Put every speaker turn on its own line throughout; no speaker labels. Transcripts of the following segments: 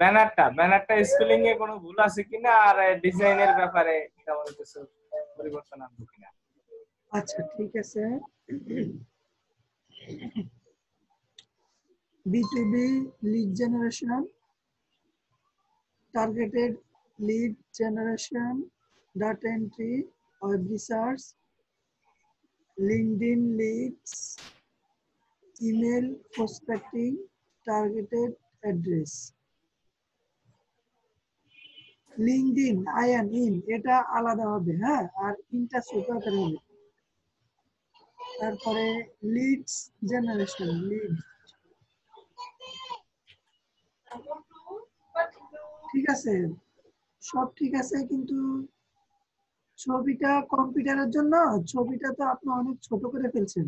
ব্যানারটা স্পেলিং এ কোনো ভুল আছে কিনা আর ডিজাইনের ব্যাপারে তেমন কিছু পরিবর্তন আছে কিনা।
আচ্ছা ঠিক আছে। B2B lead generation, targeted lead generation, data entry, web research, LinkedIn leads, email prospecting, targeted address. LinkedIn আয়ান ইন এটা আলাদা হবে, হ্যাঁ, আর ইনটা ছোট আকারে হবে। তারপরে লিডস জেনারেশন, লিড, ঠিক আছে, সব ঠিক আছে, কিন্তু ছবিটা কম্পিউটারের জন্য ছবিটা তো আপনি অনেক ছোট করে ফেলছেন।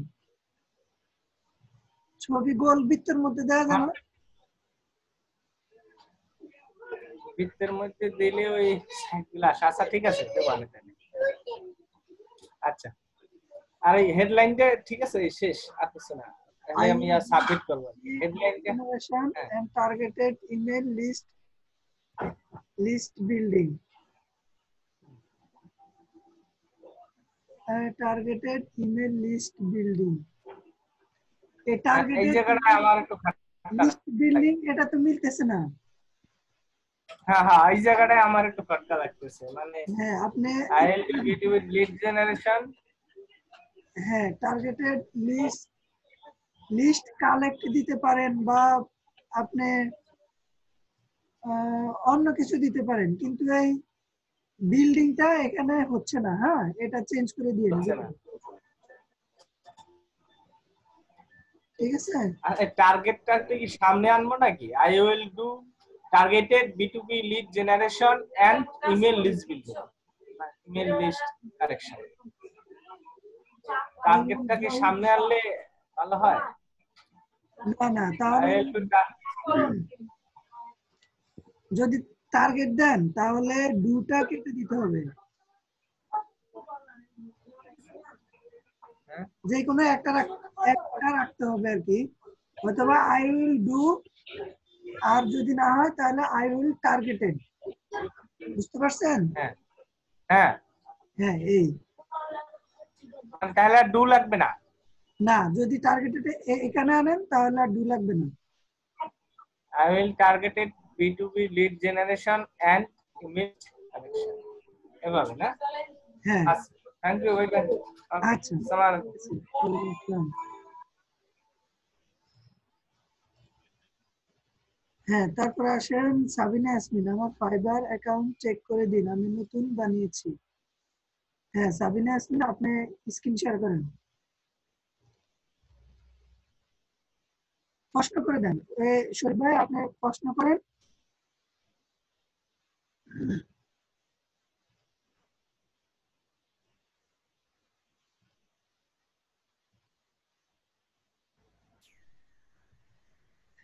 ছবি গোল বৃত্তের মধ্যে দেওয়া যায় না?
বৃত্তের মধ্যে দিলে ওই গ্লাস, আচ্ছা ঠিক আছে দেবো আমি তাহলে। আচ্ছা, আর এই হেডলাইনটা ঠিক আছে, শেষ আর কিছু না, তাহলে আমি আর সাবমিট করব। হেডলাইনটা
generation and targeted email list building, targeted email list building. এই টার্গেটেড
এই জায়গাটা আমার একটু
লিস্ট বিল্ডিং এটা তো মিলতেছে না।
হ্যাঁ হ্যাঁ, এই জায়গাটায় আমার একটু খটকা লাগতেছে, মানে
হ্যাঁ আপনি
with lead generation,
হ্যাঁ টার্গেটেড লিস্ট কালেক্ট দিতে পারেন, বা আপনি অন্য কিছু দিতে পারেন, কিন্তু এই বিল্ডিংটা এখানে হচ্ছে না। হ্যাঁ, এটা চেঞ্জ করে দিয়ে ঠিক আছে।
আর এই টার্গেটটা কি সামনে আনবো নাকি? I will do targeted B2B lead generation and email list building, email list correction। টার্গেটটা কি সামনে আনলে ভালো হয়?
না না, তাহলে যদি টার্গেট দেন তাহলে দুটা কেটে দিতে হবে, যে কোনো একটা রাখতে হবে আর কি, অথবা আই উইল ডু, আর যদি না হয় তাহলে আই উইল টার্গেটেড। বুঝতে পারছেন?
হ্যাঁ হ্যাঁ
হ্যাঁ, এই
তাহলে ডু লাগবে না।
না, যদি টার্গেটেড এখানে আনেন তাহলে আর ডু লাগবে না।
I will targeted B2B lead generation and image collection, এভাবে না?
হ্যাঁ
থ্যাংক ইউ ভাই।
আচ্ছা, হ্যাঁ তারপরে আসেন সাবিনা ইয়াসমিন, আমার ফাইবার অ্যাকাউন্ট চেক করে দিন, আমি নতুন বানিয়েছি। হ্যাঁ সাবিনা ইয়াসমিন, আপনি স্ক্রিন শেয়ার করেন, প্রশ্ন করে দেন। শরীফ ভাই আপনি প্রশ্ন করেন।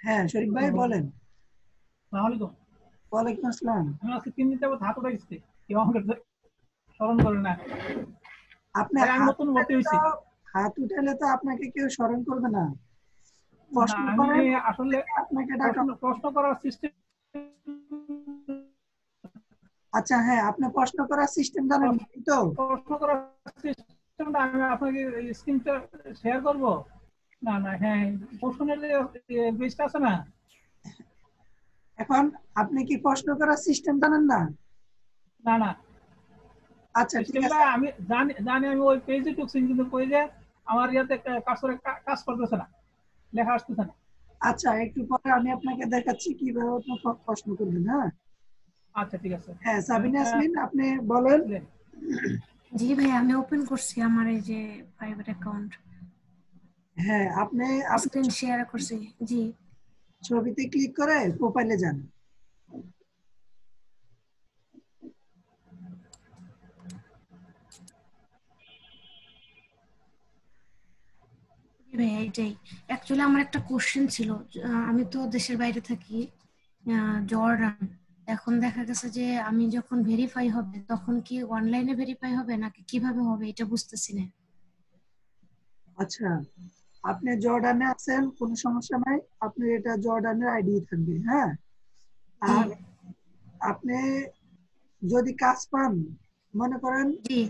হ্যাঁ শরীফ ভাই বলেন।
আসসালামু আলাইকুম।
ওয়ালাইকুম আসসালাম।
আমি আজকে 3 দিন যাবত হাত উঠাইছি, কেউ আমাকে স্মরণ করে না।
আপনি
আমি নতুন ভর্তি হয়েছি।
হাত উঠালে তো আপনাকে কেউ স্মরণ করবে না। প্রশ্ন
আমি
করেন,
আসলে
আপনাকে ডাকা।
প্রশ্ন করার সিস্টেম।
আচ্ছা হ্যাঁ, আপনি প্রশ্ন করার সিস্টেম জানেন তো?
প্রশ্ন করার সিস্টেমটা আমি আপনাকে স্ক্রিনটা শেয়ার করব। না না, হ্যাঁ প্রশ্নের যে পেজটা আছে না,
এখন আপনি কি প্রশ্ন করার সিস্টেম জানেন না?
না না,
আচ্ছা ঠিক আছে,
আমি জানি আমি ওই পেজে ঢুকছি, কিন্তু পেজে আমার ইয়াতে কাজরে কাজ করতেছে না, লেখা আসতেছে না।
আচ্ছা একটু পরে আমি আপনাকে দেখাচ্ছি কিভাবে আপনি প্রশ্ন করবেন। হ্যাঁ
আচ্ছা ঠিক আছে।
হ্যাঁ সাবিনা ইয়াসমিন আপনি বলেন।
জি ভাই, আমি ওপেন করছি আমার এই যে প্রাইভেট অ্যাকাউন্ট।
হ্যাঁ আপনি
স্ক্রিন শেয়ার করছি। জি,
ছবিতে ক্লিক করে প্রোফাইলে যান।
ভাই এইটাই অ্যাকচুয়ালি আমার একটা কোশ্চেন ছিল। আমি তো দেশের বাইরে থাকি, জর্ডান। এখন দেখা গেছে যে আমি যখন ভেরিফাই হবে তখন কি অনলাইনে ভেরিফাই হবে নাকি কিভাবে হবে এটা বুঝতেছি না।
আচ্ছা, আপনি জর্ডানে আছেন, কোনো সমস্যা নাই, আপনার এটা জর্ডানের আইডি থাকবে। হ্যাঁ আর আপনি যদি কাজ পান, মনে করেন
জি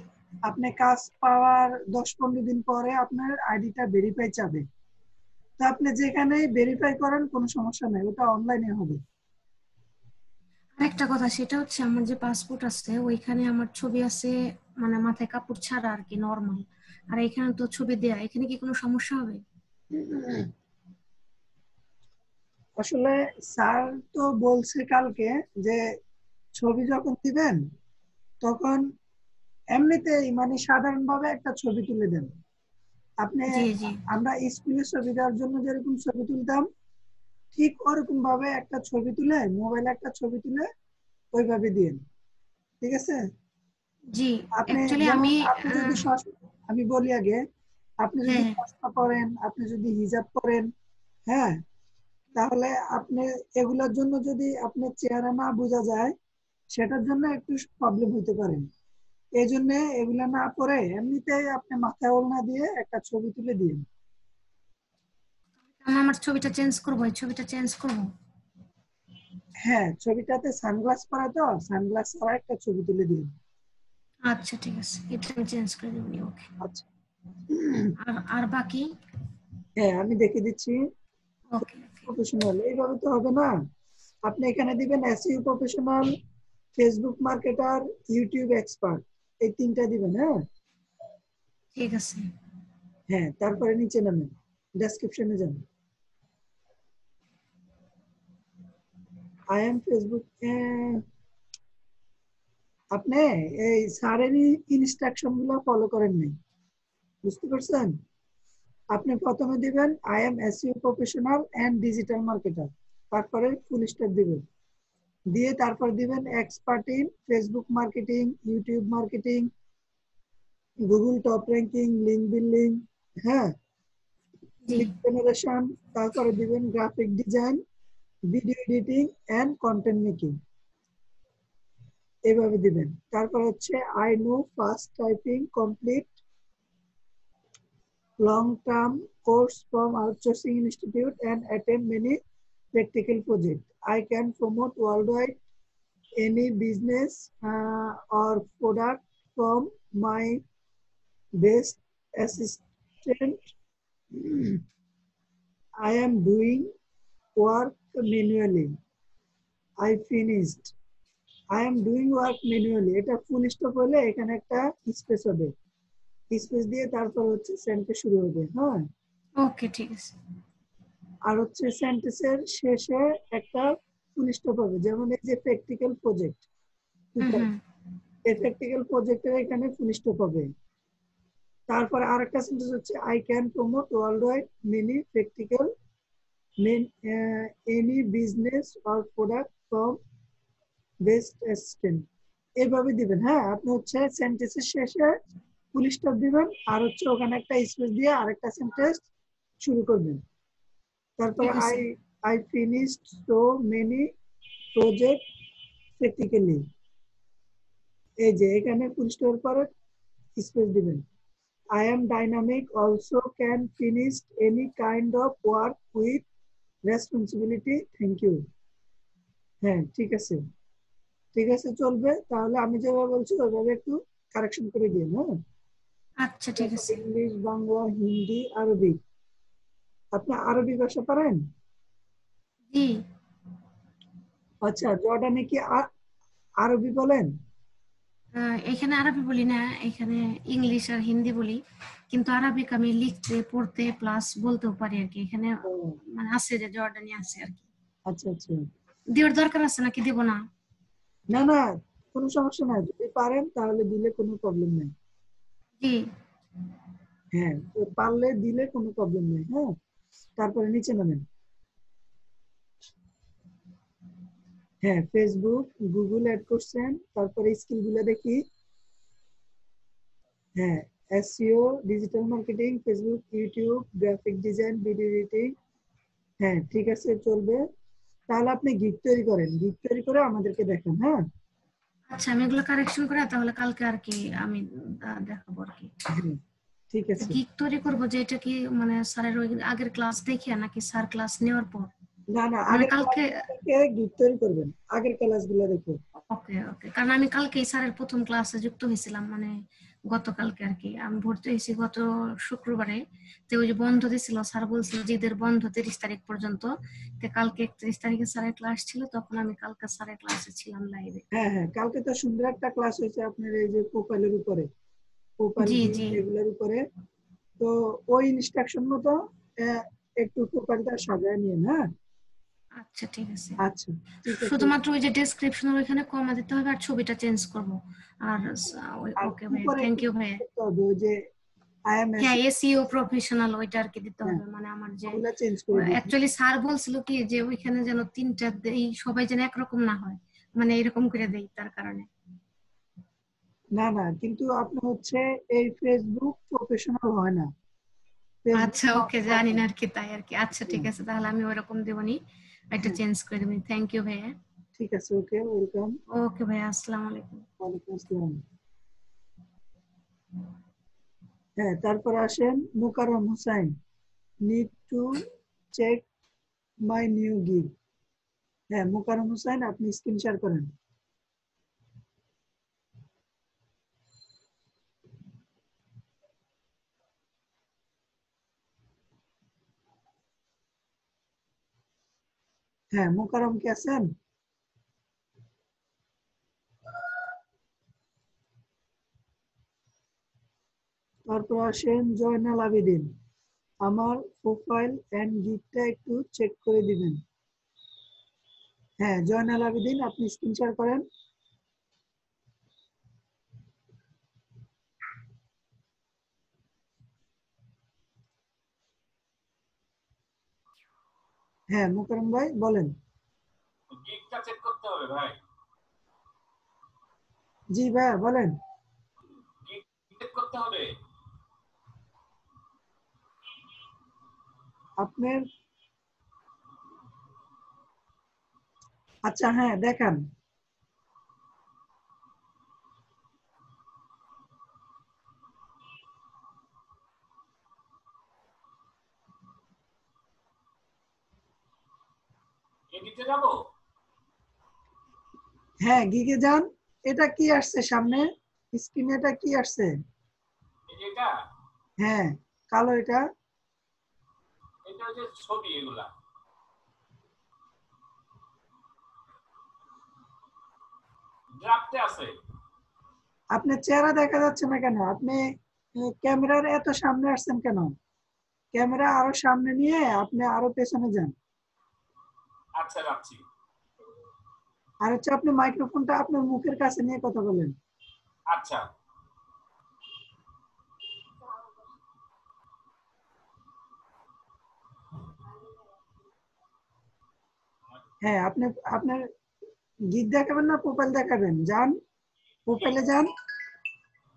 আপনি কাজ পাওয়ার 10-15 দিন পরে আপনার আইডিটা ভেরিফাই চাবে, তো আপনি যেখানে ভেরিফাই করেন কোনো সমস্যা নাই, ওটা অনলাইনে হবে।
আরেকটা কথা, সেটা হচ্ছে আমার যে পাসপোর্ট আছে ওইখানে আমার ছবি আছে, মানে মাথায় কাপড় ছাড়া আর কি, নর্মাল। আর এখানে তো ছবি দেয়া, এখানে কি কোনো সমস্যা হবে?
আসলে স্যার তো বলছে কালকে যে ছবি যখন দিবেন তখন এমনিতেই মানে সাধারণভাবে একটা ছবি তুলে দেন আপনি।
জি জি
আমরা স্কুলে ছবি দেওয়ার জন্য যেরকম ছবি তুলতাম, ঠিক ওরকম ভাবে একটা ছবি তুলে, মোবাইলে একটা ছবি তুলে ওইভাবে দিন, ঠিক আছে?
জি।
আপনি
অ্যাকচুয়ালি
যেমন
আমি
আপনি যদি আমি বলি আগে, আপনি যদি
হ্যাঁ
চশমা পরেন, আপনি যদি হিজাব পরেন, হ্যাঁ, তাহলে আপনি এগুলোর জন্য যদি আপনার চেহারা না বোঝা যায়, সেটার জন্য একটু প্রবলেম হতে পারে। এই জন্য এগুলা না পরে এমনিতেই আপনি মাথায় ওড়না দিয়ে একটা ছবি তুলে দিন।
আমি আমার ছবিটা চেঞ্জ করবো, এই ছবিটা চেঞ্জ করবো।
হ্যাঁ, ছবিটাতে সানগ্লাস পরা, তো সানগ্লাস ছাড়া একটা ছবি তুলে দিন।
আচ্ছা ঠিক আছে, এটা আমি চেঞ্জ করে দেবো। ওকে।
আচ্ছা।
আর আর বাকি?
হ্যাঁ, আমি দেখে দিচ্ছি।
ওকে ওকে।
প্রফেশনাল এইভাবে তো হবে না, আপনি এখানে দিবেন SEO professional, Facebook marketer, YouTube expert, এই তিনটা দিবেন। হ্যাঁ
ঠিক আছে।
হ্যাঁ, তারপরে নিচে নামেন, ডেসক্রিপশনে যান। I am Facebook. আপনি এই স্যারেরই ইনস্ট্রাকশন গুলো ফলো করেন নাই, বুঝতে পারছেন? আপনি প্রথমে দিবেন I am SEO professional and digital marketer, তারপরে ফুল স্টপ দিবেন, দিয়ে তারপর দিবেন expert in Facebook marketing, YouTube marketing, Google top ranking, link building, হ্যাঁ,
জি
লিড জেনারেশন, তারপরে দিবেন graphic design, video editing and content making, এভাবে দিবেন। তারপর হচ্ছে I know fast typing complete long-term course from outsourcing institute and attend many practical projects. I can promote worldwide any business or product from my best assistant. I am doing work manually. I finished. I am doing work manually. এটা full stop হলে এখানে একটা space হবে, space দিয়ে তারপর হচ্ছে sentence শুরু হবে। হ্যাঁ,
ওকে ঠিক আছে।
আর হচ্ছে সেন্টেন্সের শেষে একটা ফুল স্টপ হবে, যেমন এই যে প্র্যাকটিক্যাল প্রজেক্ট,
হুম।
এই প্র্যাকটিক্যাল প্রজেক্টের এখানে ফুল স্টপ হবে। তারপরে আরেকটা সেন্টেন্স হচ্ছে I can promote world wide many practical any business or product from best assistant, এইভাবে দিবেন। হ্যাঁ, আপনি হচ্ছে সেন্টেন্সের শেষে ফুল স্টপ দিবেন, আর হচ্ছে ওখানে একটা স্পেস দিয়ে আরেকটা সেন্টেন্স শুরু করবেন। তারপরে
ঠিক আছে।
I finished so many project practically, এই যে এখানে ফুল স্টপ পরে স্পেস দিবেন। I am dynamic, also can finish any kind of work with responsibility, thank you. হ্যাঁ, ঠিক আছে, ঠিক আছে, চলবে। তাহলে আমি যেভাবে বলছি ওইভাবে একটু কারেকশন করে দিন। হ্যাঁ,
আচ্ছা ঠিক আছে।
ইংলিশ, বাংলা, হিন্দি, আরবি। আপনি আরবি ভাষা পারেন?
জি।
আচ্ছা, জর্ডানে কি আরবি বলেন?
এখানে আরবি বলি না, এখানে ইংলিশ আর হিন্দি বলি, কিন্তু আরবিক আমি লিখতে পড়তে প্লাস বলতেও পারি আর কি। এখানে
ও,
মানে আছে যে জর্ডানি আছে আর কি।
আচ্ছা আচ্ছা।
দেওয়ার দরকার আছে নাকি দেব না?
না না, কোনো সমস্যা নাই, যদি পারেন তাহলে দিলে কোনো প্রবলেম নাই।
জি
হ্যাঁ, তো পারলে দিলে কোনো প্রবলেম নেই। হ্যাঁ, তারপরে নিচে নামেন। হ্যাঁ, ফেসবুক, গুগল অ্যাড করছেন, তারপরে স্কিল গুলো দেখি। হ্যাঁ, SEO, digital marketing, Facebook, YouTube, graphic design, video editing. হ্যাঁ, ঠিক আছে, চলবে। তাহলে আপনি গিগ তৈরি করেন, গিগ তৈরি করে আমাদেরকে দেখান। হ্যাঁ
আচ্ছা, আমি এগুলো কারেকশন করে তাহলে কালকে আর কি আমি দেখাবো আর কি।
হ্যাঁ, ঠিক আছে।
গিগ তৈরি করবো যে এটা কি মানে স্যারের ওই আগের ক্লাস দেখে নাকি স্যার ক্লাস নেওয়ার পর?
না না
আমি
আগের
কালকে
ক্লাসগুলোকে গিফট তৈরি করবেন, আগের ক্লাসগুলো দেখো।
ওকে ওকে, কারণ আমি কালকে স্যারের প্রথম ক্লাসে যুক্ত হয়েছিলাম, মানে গতকালকে আর কি। আমি ভর্তি হয়েছি গত শুক্রবারে। তো ওই যে বন্ধ দিছিল, স্যার বলছিল যে ঈদের বন্ধ 30 তারিখ পর্যন্ত। তো কালকে 31 তারিখে স্যারের ক্লাস ছিল, তখন আমি কালকে স্যারের ক্লাসে ছিলাম লাইভে।
হ্যাঁ হ্যাঁ, কালকে তো সুন্দর একটা ক্লাস হয়েছে আপনার এই যে প্রোফাইলের উপরে, প্রোফাইল
জি
গিফট
জি।
এগুলোর উপরে। তো ওই ইনস্ট্রাকশন মতো একটু প্রোফাইলটা সাজায় নিন। হ্যাঁ
আচ্ছা ঠিক আছে।
আচ্ছা ঠিক আছে।
শুধুমাত্র ওই যে ডেসক্রিপশনের ওইখানে কমা দিতে হবে আর ছবিটা চেঞ্জ করব। আর
আর
ওকে ভাই,
উপরে
থ্যাংক
একটু
ইউ ভাই।
করতে হবে ওই যে আইএমএস,
হ্যাঁ, এসইও প্রফেশনাল ওইটা আর কি দিতে
হ্যাঁ
হবে, মানে আমার যে
ওগুলা চেঞ্জ করে দিন।
অ্যাকচুয়ালি স্যার বলছিল কি যে ওইখানে যেন তিনটা দেই, সবাই যেন একরকম না হয়, মানে এরকম করে দেই, তার কারণে।
না না, কিন্তু আপনি হচ্ছে এই ফেসবুক প্রফেশনাল হয় না, ফেসবুক
আচ্ছা ওকে, জানি না আর কি, তাই আর কি। আচ্ছা ঠিক
হ্যাঁ,
আছে, তাহলে আমি ওরকম দেবনি, এটা
হ্যাঁ,
চেঞ্জ করে দেবনি। থ্যাংক ইউ ভাইয়া।
ঠিক আছে, ওকে, ওয়েলকাম।
ওকে ভাইয়া, আসসালামু আলাইকুম।
ওয়ালাইকুম আসসালাম। হ্যাঁ, তারপর আসেন Mukarram Hossain, need to check my new gig. হ্যাঁ মুকাররম হোসাইন, আপনি স্ক্রিন শেয়ার করেন। হ্যাঁ মুকাররম কি আছেন? তারপর আসেন জয়নাল আবেদিন, আমার প্রোফাইল এন্ড গিগটা একটু চেক করে দিবেন। হ্যাঁ জয়নাল আবেদিন, আপনি স্ক্রিন শেয়ার করেন। হ্যাঁ মুকাররম ভাই বলেন।
গিগটা চেক করতে হবে ভাই।
জি ভাইয়া বলেন।
গিগ চেক করতে হবে।
আপনার, আচ্ছা হ্যাঁ দেখান।
এডিটে যাবো।
হ্যাঁ গিগে যান। এটা কি আসছে সামনে স্ক্রিনে, এটা কি আসছে?
এই যে এটা,
হ্যাঁ কালো এটা।
এটা হচ্ছে ছবি, এগুলা ড্রাফটে আছে।
আপনার চেহারা দেখা যাচ্ছে না কেন? আপনি ক্যামেরার এত সামনে আসছেন কেন? ক্যামেরা আরো সামনে নিয়ে আপনি আরো পেছনে যান।
আচ্ছা যাচ্ছি।
আর হচ্ছে আপনি মাইক্রোফোনটা আপনার মুখের কাছে নিয়ে কথা বলেন।
আচ্ছা
হ্যাঁ আপনি আপনার গিগ দেখাবেন না প্রোফাইল দেখাবেন? যান, প্রোফাইলে যান।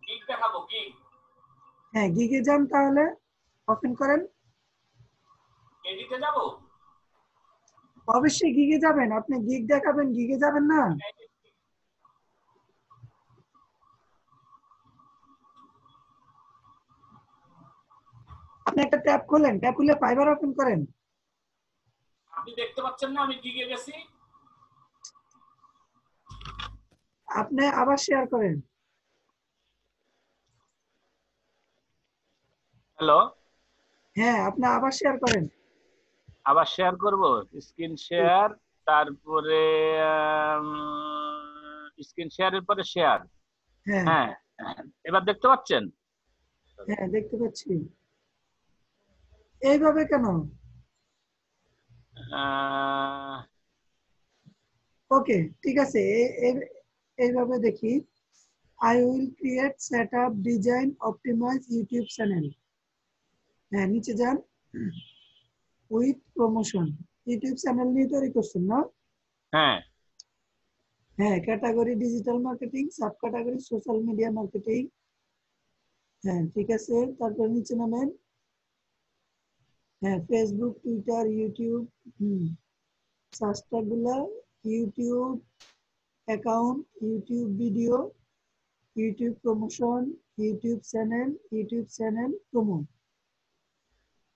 গিগ দেখাবো, গিগ।
হ্যাঁ গিগে যান, তাহলে ওপেন করেন।
এডিটে যাবো।
অবশ্যই গিগে যাবেন, আপনি গিগ দেখাবেন, গিগে যাবেন না? আপনি একটা ট্যাব খোলেন, ট্যাব খুলে ফাইবার ওপেন করেন।
আপনি দেখতে পাচ্ছেন না আমি গিগে গেছি?
আপনি আবার শেয়ার করেন।
হ্যালো,
হ্যাঁ আপনি আবার শেয়ার করেন।
আবার শেয়ার করব। স্ক্রিন শেয়ার, তারপরে স্ক্রিন শেয়ারের পরে শেয়ার।
হ্যাঁ
হ্যাঁ, এবার দেখতে পাচ্ছেন?
হ্যাঁ দেখতে পাচ্ছি। এইভাবে কেন?
আহ,
ওকে ঠিক আছে, এইভাবে দেখি। I will create set up design optimise YouTube channel. হ্যাঁ নিচে যান, উইথ প্রমোশন। ইউটিউব চ্যানেল নিয়ে তৈরি করছেন না?
হ্যাঁ
হ্যাঁ category digital marketing, sub category social media marketing. হ্যাঁ ঠিক আছে, তারপর নিচে নামেন। হ্যাঁ ফেসবুক, টুইটার, ইউটিউব। হুম, সার্চটা গুলা YouTube account, YouTube video, YouTube promotion, YouTube channel promo.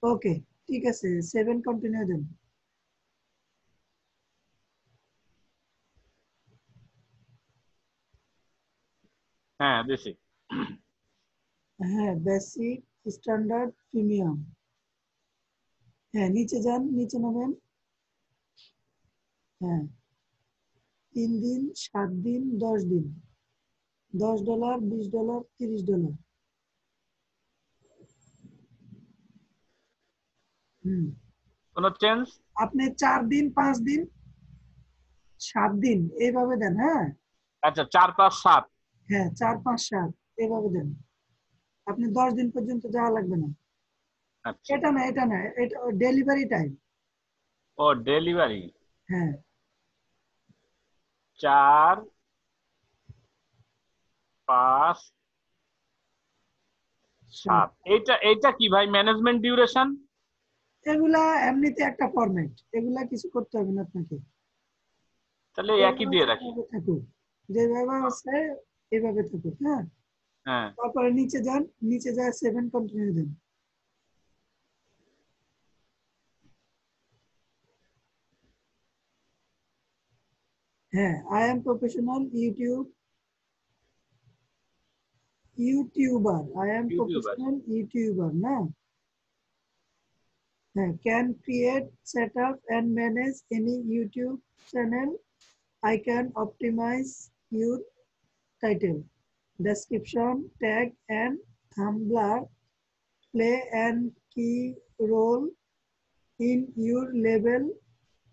Okay ঠিক আছে, 7 কন্টিনিউ দেন।
হ্যাঁ দিছি।
হ্যাঁ বেসিক, স্ট্যান্ডার্ড, প্রিমিয়াম। হ্যাঁ নিচে যান, নিচে নামেন। হ্যাঁ 3 দিন, 7 দিন, 10 দিন, $10, $20, $30।
কোনো চেঞ্জ?
আপনি 4 দিন, 5 দিন, 7 দিন এইভাবে দেন। হ্যাঁ
আচ্ছা 4 5 7।
হ্যাঁ 4 5 7 এইভাবে দেন। আপনি 10 দিন পর্যন্ত যাওয়া লাগবে না।
আচ্ছা
এটা না, এটা না, এটা ডেলিভারি টাইম।
ও ডেলিভারি।
হ্যাঁ
4 5 7। এইটা কি ভাই ম্যানেজমেন্ট ডিউরেশন?
এগুলা এমনিতে একটা ফরম্যাট, এগুলা কিছু করতে হবে না আপনাকে।
তাহলে একই দিয়ে রাখি।
যেভাবে থাকুক, যেভাবে আছে এভাবে থাকুক। হ্যাঁ
হ্যাঁ
তারপরে নিচে যান, নিচে যায় 7 কন্টিনিউ দেন। হ্যাঁ I M professional YouTuber, I am
YouTuber.
Professional YouTuber না। Can create, set up and manage any YouTube channel. I can optimize your title, description, tag and thumbnail, play an key role in your label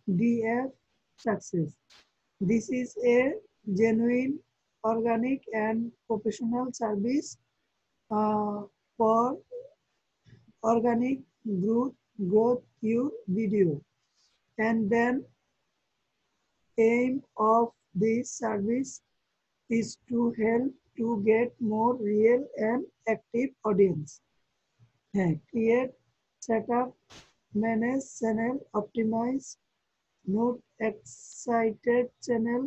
DF success. This is a genuine, organic and professional service for organic growth your video, and then aim of this service is to help to get more real and active audience. Create, set up, manage channel, optimize, note excited channel,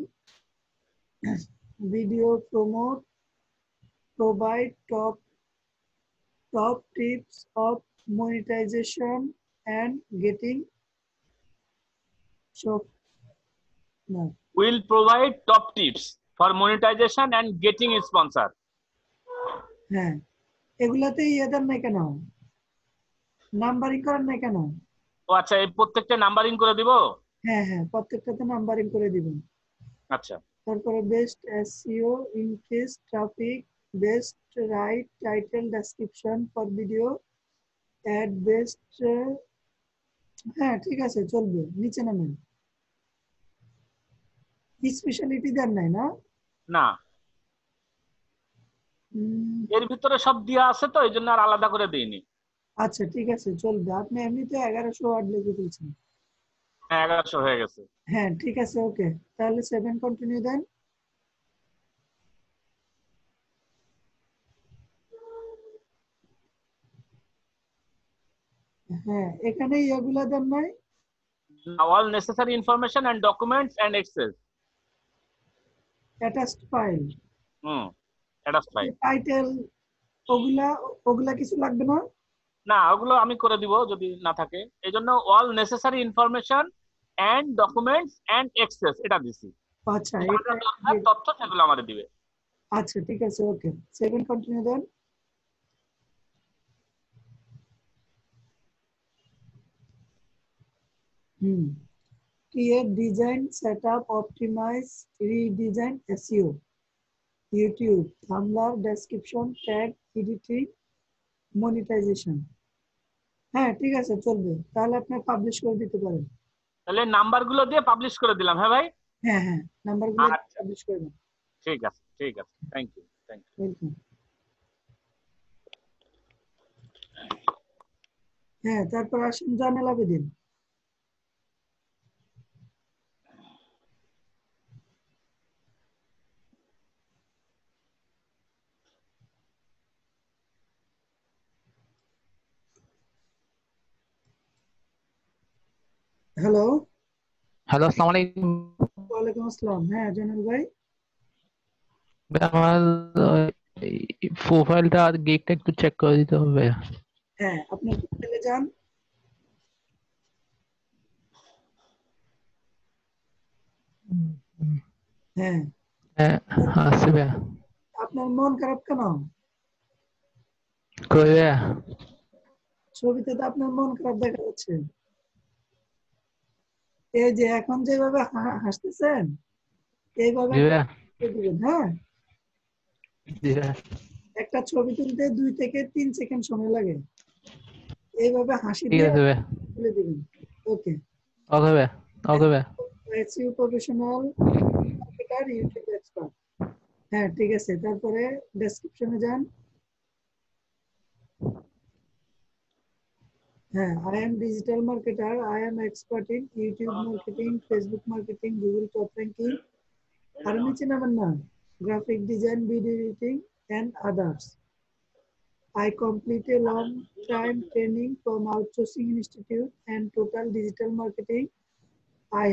video promote, provide top tips of monetization and getting shop. No.
Will provide top tips for monetization and getting a sponsor.
হ্যাঁ এগুলাতে ইয়ে দেন নাই কেন, numbering করেন নাই কেন?
ও আচ্ছা এই প্রত্যেকটা নাম্বারিং করে দিব।
হ্যাঁ হ্যাঁ প্রত্যেকটাতে নাম্বারিং করে দিবেন।
আচ্ছা
তারপরে best SEO, increase traffic, best write title description for video, add best. হ্যাঁ ঠিক আছে চলবে, নিচে নামেন। স্পেশালিটি দেন নাই না?
না এর ভিতরে সব দেয়া আছে তো এই জন্য আর আলাদা করে দেইনি।
আচ্ছা ঠিক আছে চলবে, আপনি এমনিতে 1100 ওয়ার্ড লিখে ফেলছেন।
হ্যাঁ 1100 হয়ে গেছে।
হ্যাঁ ঠিক আছে ওকে, তাহলে 7 কন্টিনিউ দেন। হ্যাঁ এখানে এগুলা দেন নাই,
all necessary information and documents and access.
Attached file,
এটা ফাইল।
টাইটেল, ওগুলা ওগুলা কিছু লাগবে না?
না ওগুলো আমি করে দিব যদি না থাকে, এইজন্য all necessary information and documents and access এটা দিছি।
আচ্ছা
এটা দরকার তথ্য সেগুলো আমাদের দিবে।
আচ্ছা ঠিক আছে ওকে, 7 কন্টিনিউ দেন। Create, design, setup, optimize, redesign, SEO, YouTube, thumbnail, description, tag, editing, monetization. হ্যাঁ ঠিক আছে চলবে, তাহলে আপনি পাবলিশ করে দিতে পারেন।
তাহলে নাম্বারগুলো দিয়ে পাবলিশ করে দিলাম। হ্যাঁ ভাই
হ্যাঁ হ্যাঁ নাম্বারগুলো
আচ্ছা
পাবলিশ করে দেন।
ঠিক আছে থ্যাংক ইউ।
ওয়েলকাম। হ্যাঁ তারপর আসুন জানাল আবেদিন। হ্যালো
হ্যালো আসসালামু আলাইকুম।
ওয়ালাইকুম আসসালাম। হ্যাঁ জানাল ভাই।
আমার প্রোফাইলটা আর গিকটা একটু চেক করে দিতে হবে।
হ্যাঁ আপনার প্রোফাইলে যান। হ্যাঁ
হ্যাঁ আছে ভাইয়া।
আপনার মন খারাপ কেন?
কই ভাইয়া?
ছবিতে তো আপনার মন খারাপ দেখা যাচ্ছে। এই যে এখন যেভাবে হাসতেছেন এইভাবে
জি ভাইয়া।
দিবেন। হ্যাঁ,
জি ভাইয়া।
একটা ছবি তুলতে 2 থেকে 3 সেকেন্ড সময় লাগে। এইভাবে হাসি
ঠিক
দিয়ে
আছে ভাইয়া।
তুলে দিবেন। ওকে।
ওকে ভাইয়া। ওকে ভাইয়া।
SEO professional, marketer, YouTube expert. হ্যাঁ ঠিক আছে, তারপরে ডেসক্রিপশনে যান। হ্যাঁ, I am digital marketer. I am expert in YouTube marketing, Facebook marketing, Google top ranking. আর নিচে নামেন না, graphic design, video editing and others. I complete a long time training from Outsourcing Institute and Total Digital Marketing. I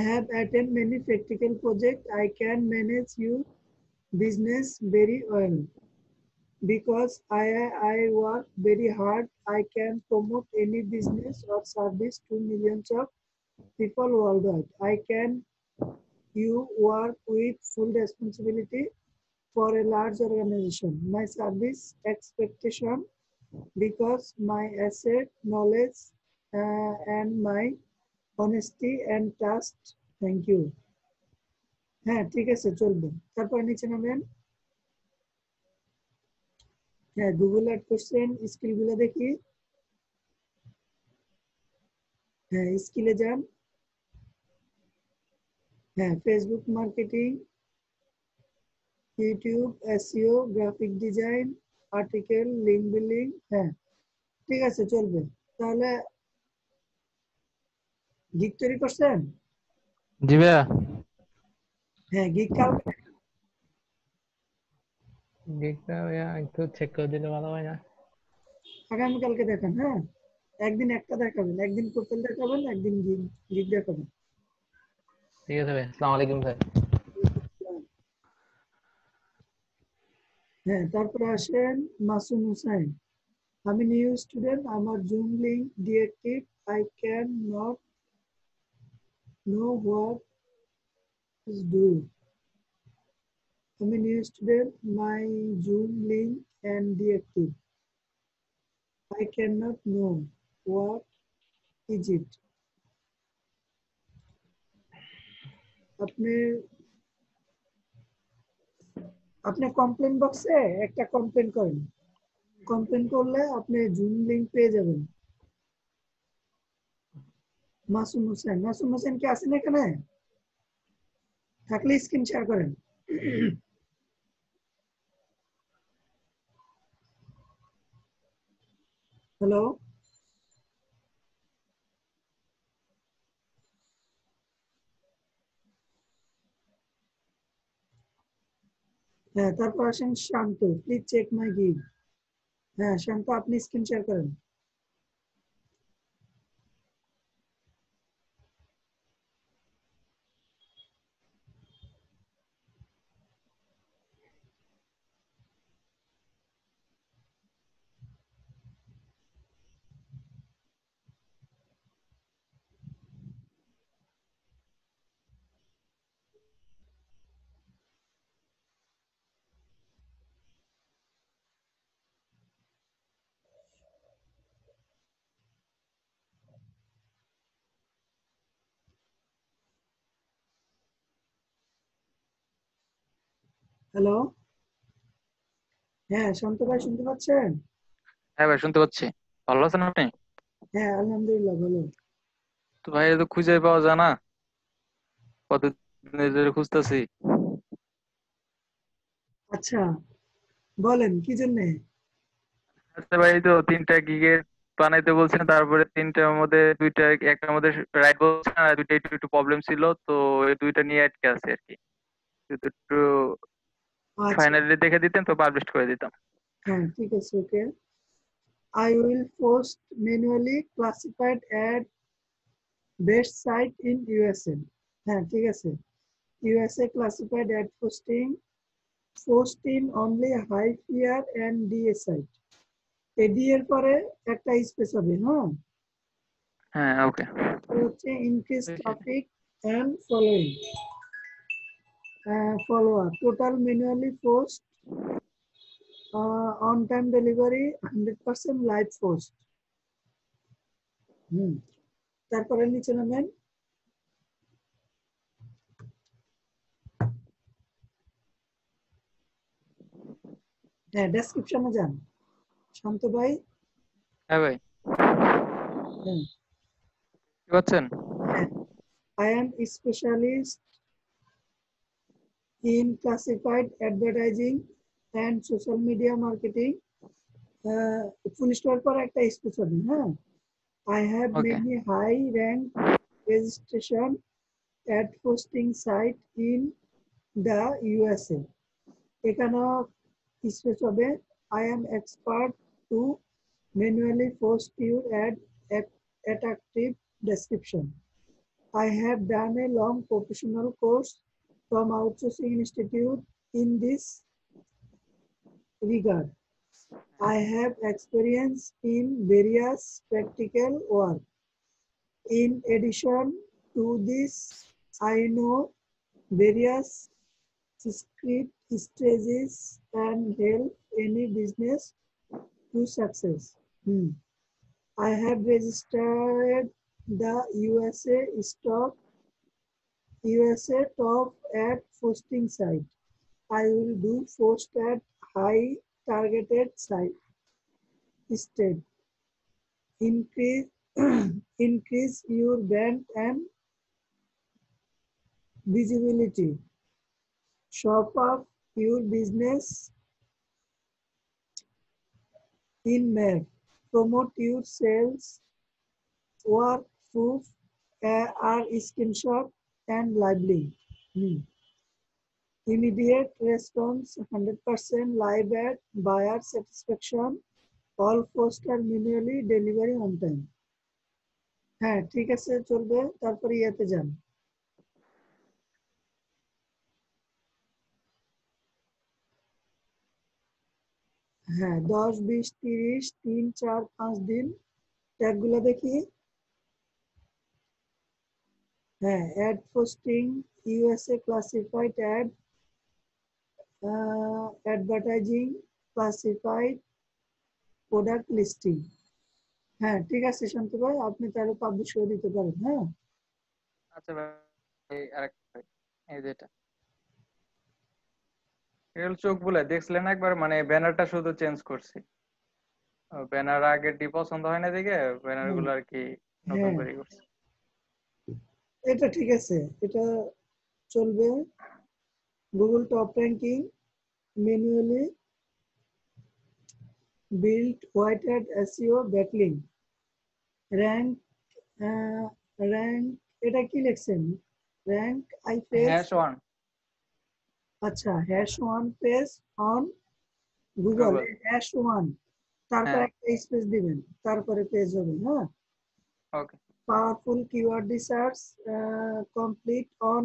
have attended many practical projects. I can manage your business very well. Because I work very hard, I can promote any business or service to millions of people worldwide. You work with full responsibility for a large organization. My service expectation, because my asset, knowledge, and my honesty and trust. Thank you. হ্যাঁ ঠিক আছে, চলবে। তারপর নিচে নামেন। হ্যাঁ, Google ad করছেন, skill গুলো দেখি। হ্যাঁ, স্কিলে যান। হ্যাঁ, Facebook marketing, YouTube SEO, graphic design, article, link building. হ্যাঁ ঠিক আছে, চলবে। তাহলে গিগ তৈরি করছেন?
জি ভাইয়া।
হ্যাঁ, গিগ কালকে
গিগটা ভাইয়া একটু চেক করে দিলে ভালো হয় না?
আগামীকালকে দেখান। হ্যাঁ, একদিন একটা দেখাবেন, একদিন প্রোফাইল দেখাবেন, একদিন গিগ দেখাবেন।
ঠিক আছে ভাই। আসসালামু আলাইকুম স্যার।
হ্যাঁ, তারপরে আসেন মাসুম হুসাইন। আমি নিউ স্টুডেন্ট, আমার zoom link deactive, I can not know what is do. আমি new student, my zoom link and deactive. I cannot know what is it. আপনি কমপ্লেন বক্সে একটা কমপ্লেন করেন। কমপ্লেন করলে আপনি জুম লিংক পেয়ে যাবেন। মাসুম হোসেন কি আছেন এখানে? থাকলে স্ক্রিন শেয়ার করেন। হ্যালো, হ্যাঁ, তারপর আসেন Shanto. Please check my gig. হ্যাঁ শান্ত, আপনি স্ক্রিন শেয়ার করেন। হ্যালো, হ্যাঁ শান্ত ভাই শুনতে পাচ্ছেন?
হ্যাঁ ভাই শুনতে পাচ্ছি। ভালো আছেন আপনি?
হ্যাঁ আলহামদুলিল্লাহ ভালো।
তো ভাই তো খুঁজে পাওয়া যায় না, কতদিন ধরে খুঁজতেছি।
আচ্ছা, বলেন কি জন্যে?
আচ্ছা ভাই, তো 3টা গিগে বানাইতে বলছেন, তারপরে 3টার মধ্যে 2টা, একটার মধ্যে রাইট বলছেন আর 2টা একটু একটু প্রবলেম ছিল, তো এই 2টা নিয়ে আটকে আছে আর কি। যদি একটু
আচ্ছা,
ফাইনালি দেখে দিতেন তো পাবলিশ করে দিতাম।
হ্যাঁ ঠিক আছে, ওকে। I will post manually classified at best site in USA. হ্যাঁ ঠিক আছে, USA classified ad post in only Hypeer and DA site. AD এর পরে একটা স্পেস হবে। হ্যাঁ,
হ্যাঁ ওকে।
হচ্ছে increase traffic and following. follower, total manually forced, on time delivery, 100% live forced. তারপরে নিচে নামেন। হ্যাঁ, ডেসক্রিপশনে যান শান্ত ভাই।
হ্যাঁ ভাই,
হ্যাঁ,
কি করছেন?
I am a specialist in classified advertising and social media marketing. Full stop পর একটা স্পেস হবে। হ্যাঁ, I have
Okay.
many high rank registration at hosting site in the USA. এখানে স্পেস হবে I am expert to manually post your ad at attractive description. I have done a long professional course from Outsourcing Institute in this regard. I have experience in various practical work. In addition to this, I know various script strategies and help any business to success. I have registered the USA top ad posting site. I will do post at high targeted site. Instead, increase your brand and visibility. Shop up your business in Map. Promote your sales work proof are screenshot and live link. Immediate response, 100% live ad, buyer satisfaction, all post are manually delivery on time. হ্যাঁ ঠিক আছে, চলবে। তারপরে ইয়াতে যান। হ্যাঁ, 10, 20, 30, 3, 4, 5 দিন ট্যাগগুলো দেখি। হ্যাঁ, ad posting, USA classified ad, advertising, classified, product listing. হ্যাঁ ঠিক আছে শান্ত ভাই, আপনি তাহলে পাবলিশ করে দিতে পারেন। হ্যাঁ
আচ্ছা ভাই, আরেকটা ভাই, এই যেটা রিয়েল চোখ বলে দেখছিলেন একবার, মানে ব্যানারটা শুধু চেঞ্জ করছি। ব্যানার আগে ডি পছন্দ হয় না দেখে ব্যানার গুলো আর কি নতুন
হ্যাঁ,
করে করছি।
এটা ঠিক আছে, এটা চলবে। Google top ranking, manually build white hat SEO backlink, rank, rank এটা কি লিখছেন? র্যাঙ্ক আই পেজ,
#1,
আচ্ছা #1 পেজ অন গুগল, #1 তারপর একটা স্পেস দিবেন, তারপরে পেজ হবে। হ্যাঁ,
ওকে।
powerful keyword research, complete on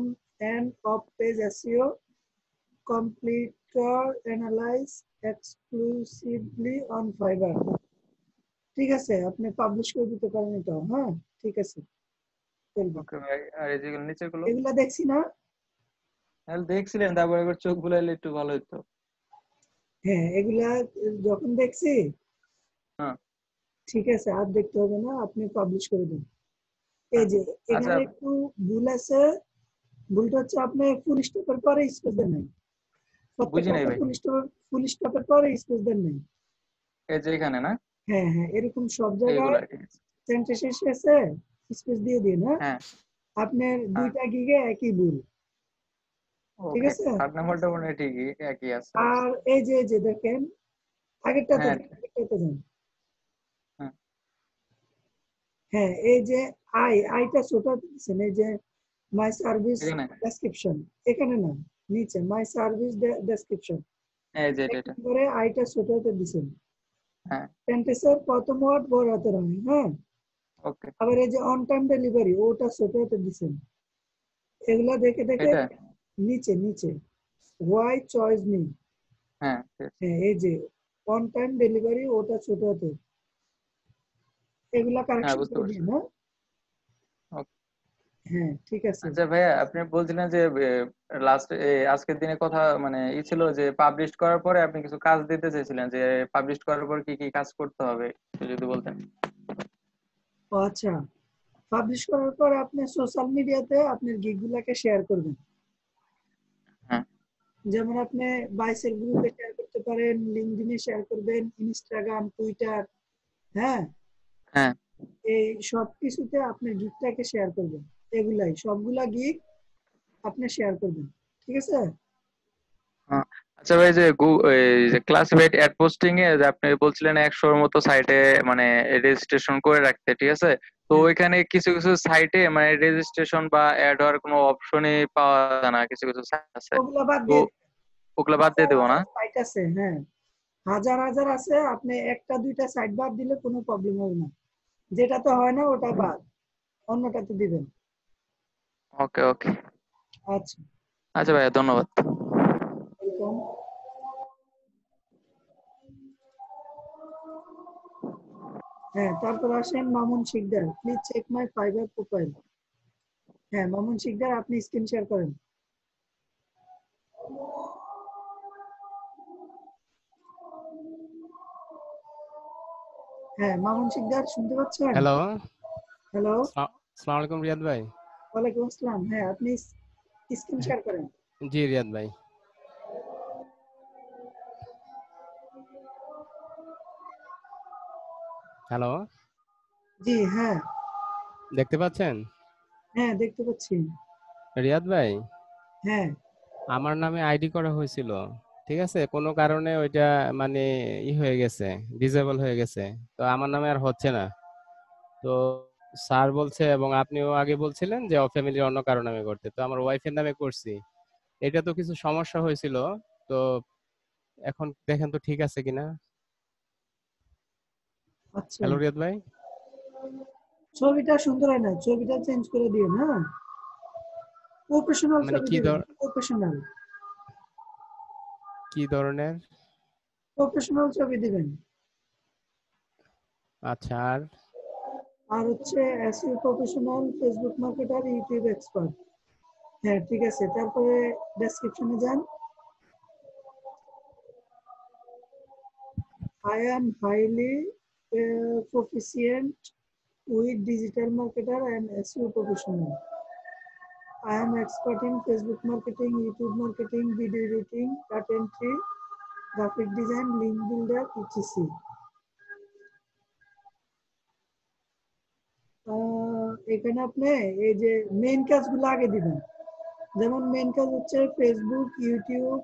and off page SEO, completer analyze exclusively on Fiverr. ঠিক আছে, আপনি পাবলিশ করে দিতে পারেন এটা। হ্যাঁ ঠিক আছে,
ওকে ভাই, আর এই যেগুলো নিচে গুলো
এগুলা দেখছি না।
তাহলে দেখছিলেন, তারপর একবার চোখ বুলাইলে একটু ভালো হতো।
হ্যাঁ, এগুলা যখন দেখছি,
হ্যাঁ
ঠিক আছে, আর দেখতে হবে না, আপনি পাবলিশ করে দিন। এই যে এখানে একটু ভুল আছে, ভুলটা হচ্ছে আপনি ফুল স্টপের পরে স্পেস দেন নাই।
বুঝি নাই ভাই,
ফুল স্টপের পরে স্পেস দেন নাই।
এই যে এখানে না,
হ্যাঁ হ্যাঁ, এরকম সব জায়গায়
এইগুলা ঠিক আছে।
সেন্টেন্স শেষে স্পেস দিয়ে দিন।
হ্যাঁ,
আপনার দুইটা গিগে একই ভুল, ঠিক
ওকে।
আছে।
8 নাম্বারটা মনে হয় ঠিকই একই আছে।
আর এই যে দেখেন আগেরটাতে
হ্যাঁ
যান।
হ্যাঁ
হ্যাঁ, এই যে আইটা ছোট দিচ্ছেন, এই যে মাই সার্ভিস ডেসক্রিপশন, এখানে না, নিচে মাই সার্ভিস ডেসক্রিপশন,
এই যে এটা।
করে আইটা ছোট হতে দিচ্ছেন।
হ্যাঁ,
সেন্টেন্সের প্রথম ওয়ার্ড বড় হাতের হয়। হ্যাঁ,
ওকে।
আবার এই যে অন টাইম ডেলিভারি, ওটা ছোট হতে দিচ্ছেন। এগুলা দেখে দেখে
এটা
নিচে হোয়াই চয়েস মি,
হ্যাঁ
হ্যাঁ এই যে অন টাইম ডেলিভারি, ওটা ছোট হতে, এগুলা কারেকশন
বুঝতে
করে
পারছি।
দিন। হ্যাঁ
ওকে।
হ্যাঁ ঠিক আছে।
আচ্ছা ভাইয়া, আপনি বলছিলেন যে লাস্ট আজকের দিনে কথা মানে ছিল যে পাবলিশ করার পরে আপনি কিছু কাজ দিতে চেয়েছিলেন, যে পাবলিশ করার পর কি কি কাজ করতে হবে একটু যদি বলতেন।
ও আচ্ছা, পাবলিশ করার পর আপনি সোশ্যাল মিডিয়াতে আপনার গিগ গুলাকে শেয়ার করবেন।
হ্যাঁ
যেমন আপনি বাইসের গ্রুপে শেয়ার করতে পারেন, লিঙ্কডইনে শেয়ার করবেন, ইনস্টাগ্রাম, টুইটার, হ্যাঁ,
হ্যাঁ।
এই সব কিছুতে আপনার গিগটাকে শেয়ার করবেন। এগুলাই সবগুলা গিগ আপনি শেয়ার করবেন, ঠিক আছে?
হ্যাঁ। আচ্ছা ভাই, যে এই যে ক্লাসিফাইড অ্যাড পোস্টিং এ যে আপনি বলছিলেন 100-র মতো সাইটে মানে রেজিস্ট্রেশন করে রাখতে, ঠিক আছে? তো
হ্যাঁ,
ওইখানে কিছু কিছু সাইটে মানে রেজিস্ট্রেশন বা অ্যাড হওয়ার কোনো অপশনই পাওয়া যায় না, কিছু কিছু সাইট আছে।
ওগুলা বাদ
তো
দিয়ে
ওগুলা বাদ দিয়ে
হাজার
দেবো না?
হাজার সাইট আছে, হ্যাঁ, হাজার হাজার আছে। আপনি একটা দুইটা সাইট বাদ দিলে কোনো প্রবলেম হবে না। যেটাতে হয় না ওটা বাদ, অন্যটাতে দিবেন।
ওকে ওকে।
আচ্ছা,
আচ্ছা ভাইয়া, ধন্যবাদ।
ওয়েলকাম। হ্যাঁ, তারপর আসেন Mamun Sikder, please check my Fiverr profile. হ্যাঁ মামুন শিকদার, আপনি স্ক্রিন শেয়ার করেন। হ্যাঁ মামুন শিকদার, শুনতে পাচ্ছেন?
হ্যালো,
হ্যালো,
আসসালামু আলাইকুম রিয়াদ ভাই।
ওয়ালাইকুম আসসালাম। হ্যাঁ আপনি স্ক্রিন শেয়ার করেন।
জি রিয়াদ ভাই, হ্যালো,
জি হ্যাঁ।
দেখতে পাচ্ছেন?
হ্যাঁ দেখতে পাচ্ছি।
রিয়াদ ভাই,
হ্যাঁ
আমার নামে আইডি করা হয়েছিল, ঠিক আছে? কোনো কারণে ওইটা মানে হয়ে গেছে, ডিসেবল হয়ে গেছে। তো আমার নামে আর হচ্ছে না। তো স্যার বলছে এবং আপনিও আগে বলছিলেন যে ফ্যামিলির অন্য কারো নামে করতে, তো আমার ওয়াইফের নামে করছি। এটা তো কিছু সমস্যা হয়েছিল, তো এখন দেখেন তো ঠিক আছে কিনা।
আচ্ছা,
হ্যালো রিয়াদ ভাই,
ছবিটা সুন্দর হয় না, ছবিটা চেঞ্জ করে দিন। হ্যাঁ, প্রফেশনাল
মানে
ছবি দিবেন, প্রফেশনাল,
কি ধরনের?
প্রফেশনাল ছবি দিবেন।
আচ্ছা, আর
আর হচ্ছে SEO professional, Facebook marketer, YouTube expert. হ্যাঁ ঠিক আছে, তারপরে ডেসক্রিপশনে যান। I am highly proficient with digital marketer and SEO professional. I am expert in Facebook marketing, YouTube marketing, video editing, data entry, graphic design, link builder, etc. এখানে আপনি এই যে মেইন কাজগুলো আগে দিবেন। যেমন মেইন কাজ হচ্ছে ফেসবুক, ইউটিউব,